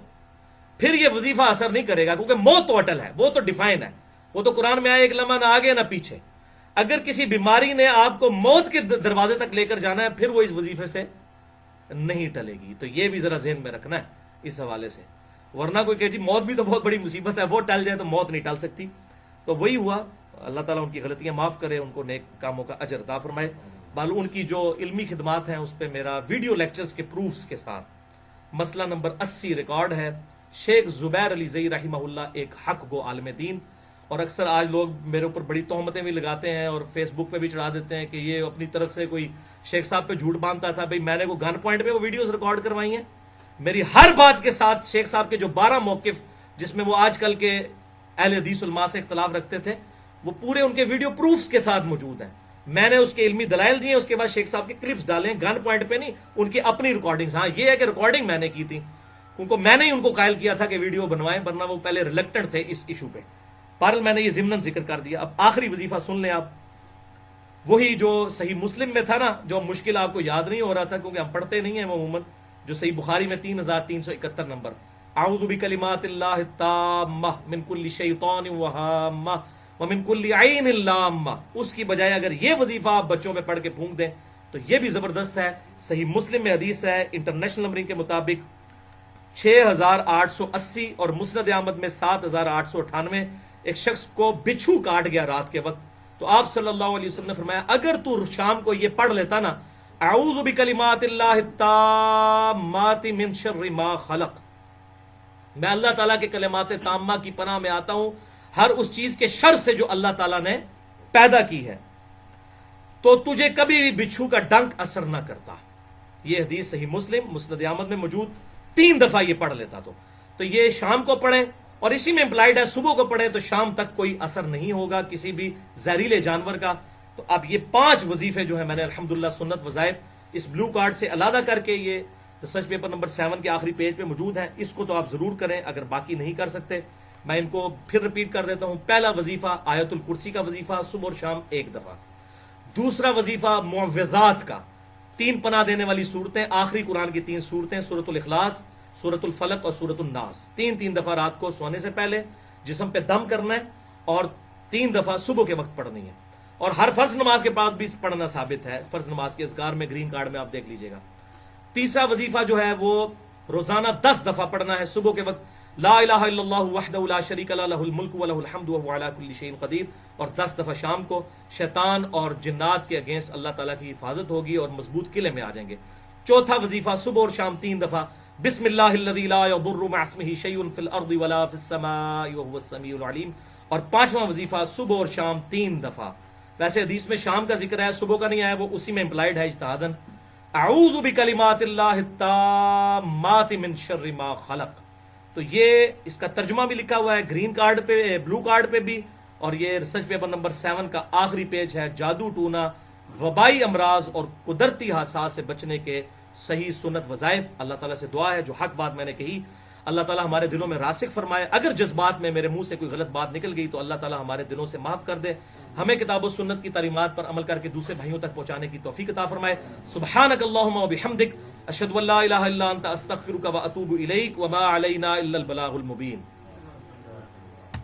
پھر یہ وظیفہ اثر نہیں کرے گا، کیونکہ موت تو اٹل ہے، وہ تو ڈیفائن ہے، وہ تو قرآن میں آئے ایک لمحہ نہ آگے نہ پیچھے۔ اگر کسی بیماری نے آپ کو موت کے دروازے تک لے کر جانا ہے پھر وہ اس وظیفے سے نہیں ٹلے گی۔ تو یہ بھی ذرا ذہن میں رکھنا ہے اس حوالے سے، ورنہ کوئی کہ جی موت بھی تو بہت بڑی مصیبت ہے، وہ ٹل جائے تو موت نہیں ٹل سکتی۔ تو وہی ہوا، اللہ تعالیٰ ان کی غلطیاں معاف کرے، ان کو نیک کاموں کا اجر عطا فرمائے۔ بال ان کی جو علمی خدمات ہیں اس پہ میرا ویڈیو لیکچرز کے پروفز کے ساتھ مسئلہ نمبر 80 ریکارڈ ہے۔ شیخ زبیر لیزئی رحمہ اللہ ایک حق گو عالم دین، اور اکثر آج لوگ میرے اوپر بڑی تہمتیں بھی لگاتے ہیں اور فیس بک پہ بھی چڑھا دیتے ہیں کہ یہ اپنی طرف سے کوئی شیخ صاحب پہ جھوٹ باندھتا تھا۔ بھئی میں نے کوئی گن پوائنٹ پہ وہ ویڈیوز ریکارڈ کروائی ہیں؟ میری ہر بات کے ساتھ شیخ صاحب کے جو 12 موقف جس میں وہ آج کل کے اہل حدیث علماء سے اختلاف رکھتے تھے، وہ پورے ان کے ویڈیو پروفز کے ساتھ موجود ہیں۔ میں نے اس کے علمی دلائل دیے، اس کے بعد شیخ صاحب کے کلپس ڈالے، گن پوائنٹ پہ نہیں، ان کی اپنی ریکارڈنگز۔ ہاں یہ ہے کہ ریکارڈنگ میں نے کی تھی، کیونکہ میں نے ان کو قائل کیا تھا کہ ویڈیو بنوائیں، ورنہ وہ پہلے ریلیکٹنٹ تھے اس ایشو پہ۔ بہرحال میں نے یہ ضمناً ذکر کر دیا۔ اب آخری وظیفہ سن لیں آپ، وہی جو صحیح مسلم میں تھا نا، جو مشکل آپ کو یاد نہیں ہو رہا تھا کیونکہ ہم پڑھتے نہیں ہیں عموماً، جو صحیح بخاری میں 3371 نمبر، اعوذ بکلمات اللہ التامہ من کل شیطان وہامہ ومن کل عین لامہ، اس کی بجائے اگر یہ وظیفہ آپ بچوں پہ پڑھ کے پھونک دیں تو یہ بھی زبردست ہے۔ صحیح مسلم میں حدیث ہے، انٹرنیشنل نمبرنگ کے مطابق 6880 اور مسند احمد میں 7898، ایک شخص کو بچھو کاٹ گیا رات کے وقت، تو آپ صلی اللہ علیہ وسلم نے فرمایا اگر تو شام کو یہ پڑھ لیتا نا، اعوذ بکلمات اللہ التامات من شر ما خلق، میں اللہ تعالیٰ کے کلمات تامہ کی پناہ میں آتا ہوں ہر اس چیز کے شر سے جو اللہ تعالیٰ نے پیدا کی ہے، تو تجھے کبھی بھی بچھو کا ڈنک اثر نہ کرتا۔ یہ حدیث صحیح مسلم مسند احمد میں موجود، 3 دفعہ یہ پڑھ لیتا تو یہ شام کو پڑھیں، اور اسی میں امپلائڈ ہے صبح کو پڑھیں تو شام تک کوئی اثر نہیں ہوگا کسی بھی زہریلے جانور کا۔ تو اب یہ 5 وظیفے جو ہیں میں نے الحمدللہ سنت وظائف اس بلو کارڈ سے علیحدہ کر کے، یہ ریسرچ پیپر نمبر 7 کے آخری پیج پہ موجود ہیں، اس کو تو آپ ضرور کریں اگر باقی نہیں کر سکتے۔ میں ان کو پھر ریپیٹ کر دیتا ہوں۔ پہلا وظیفہ آیت الکرسی کا وظیفہ، صبح اور شام 1 دفعہ۔ دوسرا وظیفہ معوذات کا، 3 پناہ دینے والی صورتیں، آخری قرآن کی 3 صورتیں، سورۃ الاخلاص، سورۃ الفلق اور سورۃ الناس، 3 دفعہ رات کو سونے سے پہلے جسم پہ دم کرنا ہے، اور 3 دفعہ صبح کے وقت پڑھنی ہے، اور ہر فرض نماز کے بعد بھی پڑھنا ثابت ہے، فرض نماز کے اذکار میں گرین کارڈ میں آپ دیکھ لیجئے گا۔ تیسرا وظیفہ جو ہے وہ روزانہ 10 دفعہ پڑھنا ہے صبح کے وقت، لا الہ الا اللہ وحدہ لا شریک لہ لہ الملک ولہ الحمد وہو علی کل شیء قدیر، اور 10 دفعہ شام کو۔ شیطان اور جنات کے اگینسٹ اللہ تعالیٰ کی حفاظت ہوگی اور مضبوط قلعے میں آ جائیں گے۔ چوتھا وظیفہ صبح اور شام 3 دفعہ، بسم اللہ الذی لا یضر مع اسمہ شیء فی الارض ولا فی السماء وہو السمیع العلیم، اور 5واں وظیفہ صبح اور شام 3 دفعہ۔ ویسے حدیث میں شام کا ذکر ہے، صبح کا نہیں آیا، وہ اسی میں امپلائڈ ہے اجتہاداً، اعوذ بکلمات اللہ التامات من شر ما خلق۔ تو یہ اس کا ترجمہ بھی لکھا ہوا ہے گرین کارڈ پہ، بلو کارڈ پہ بھی، اور یہ ریسرچ پیپر نمبر 7 کا آخری پیج ہے، جادو ٹونا، وبائی امراض اور قدرتی حادثات سے بچنے کے صحیح سنت وظائف۔ اللہ تعالیٰ سے دعا ہے جو حق بات میں نے کہی اللہ تعالیٰ ہمارے دلوں میں راسخ فرمائے. اگر جذبات میں میرے منہ سے کوئی غلط بات نکل گئی تو اللہ تعالیٰ ہمارے دلوں سے معاف کر دے. ہمیں کتاب و سنت کی تعلیمات پر عمل کر کے دوسرے بھائیوں تک پہنچانے کی توفیق عطا فرمائے. سبحانک اللہم و بحمدک اشہد ان لا الہ الا انت استغفرک و اتوب الیک وما علینا الا البلاغ المبین.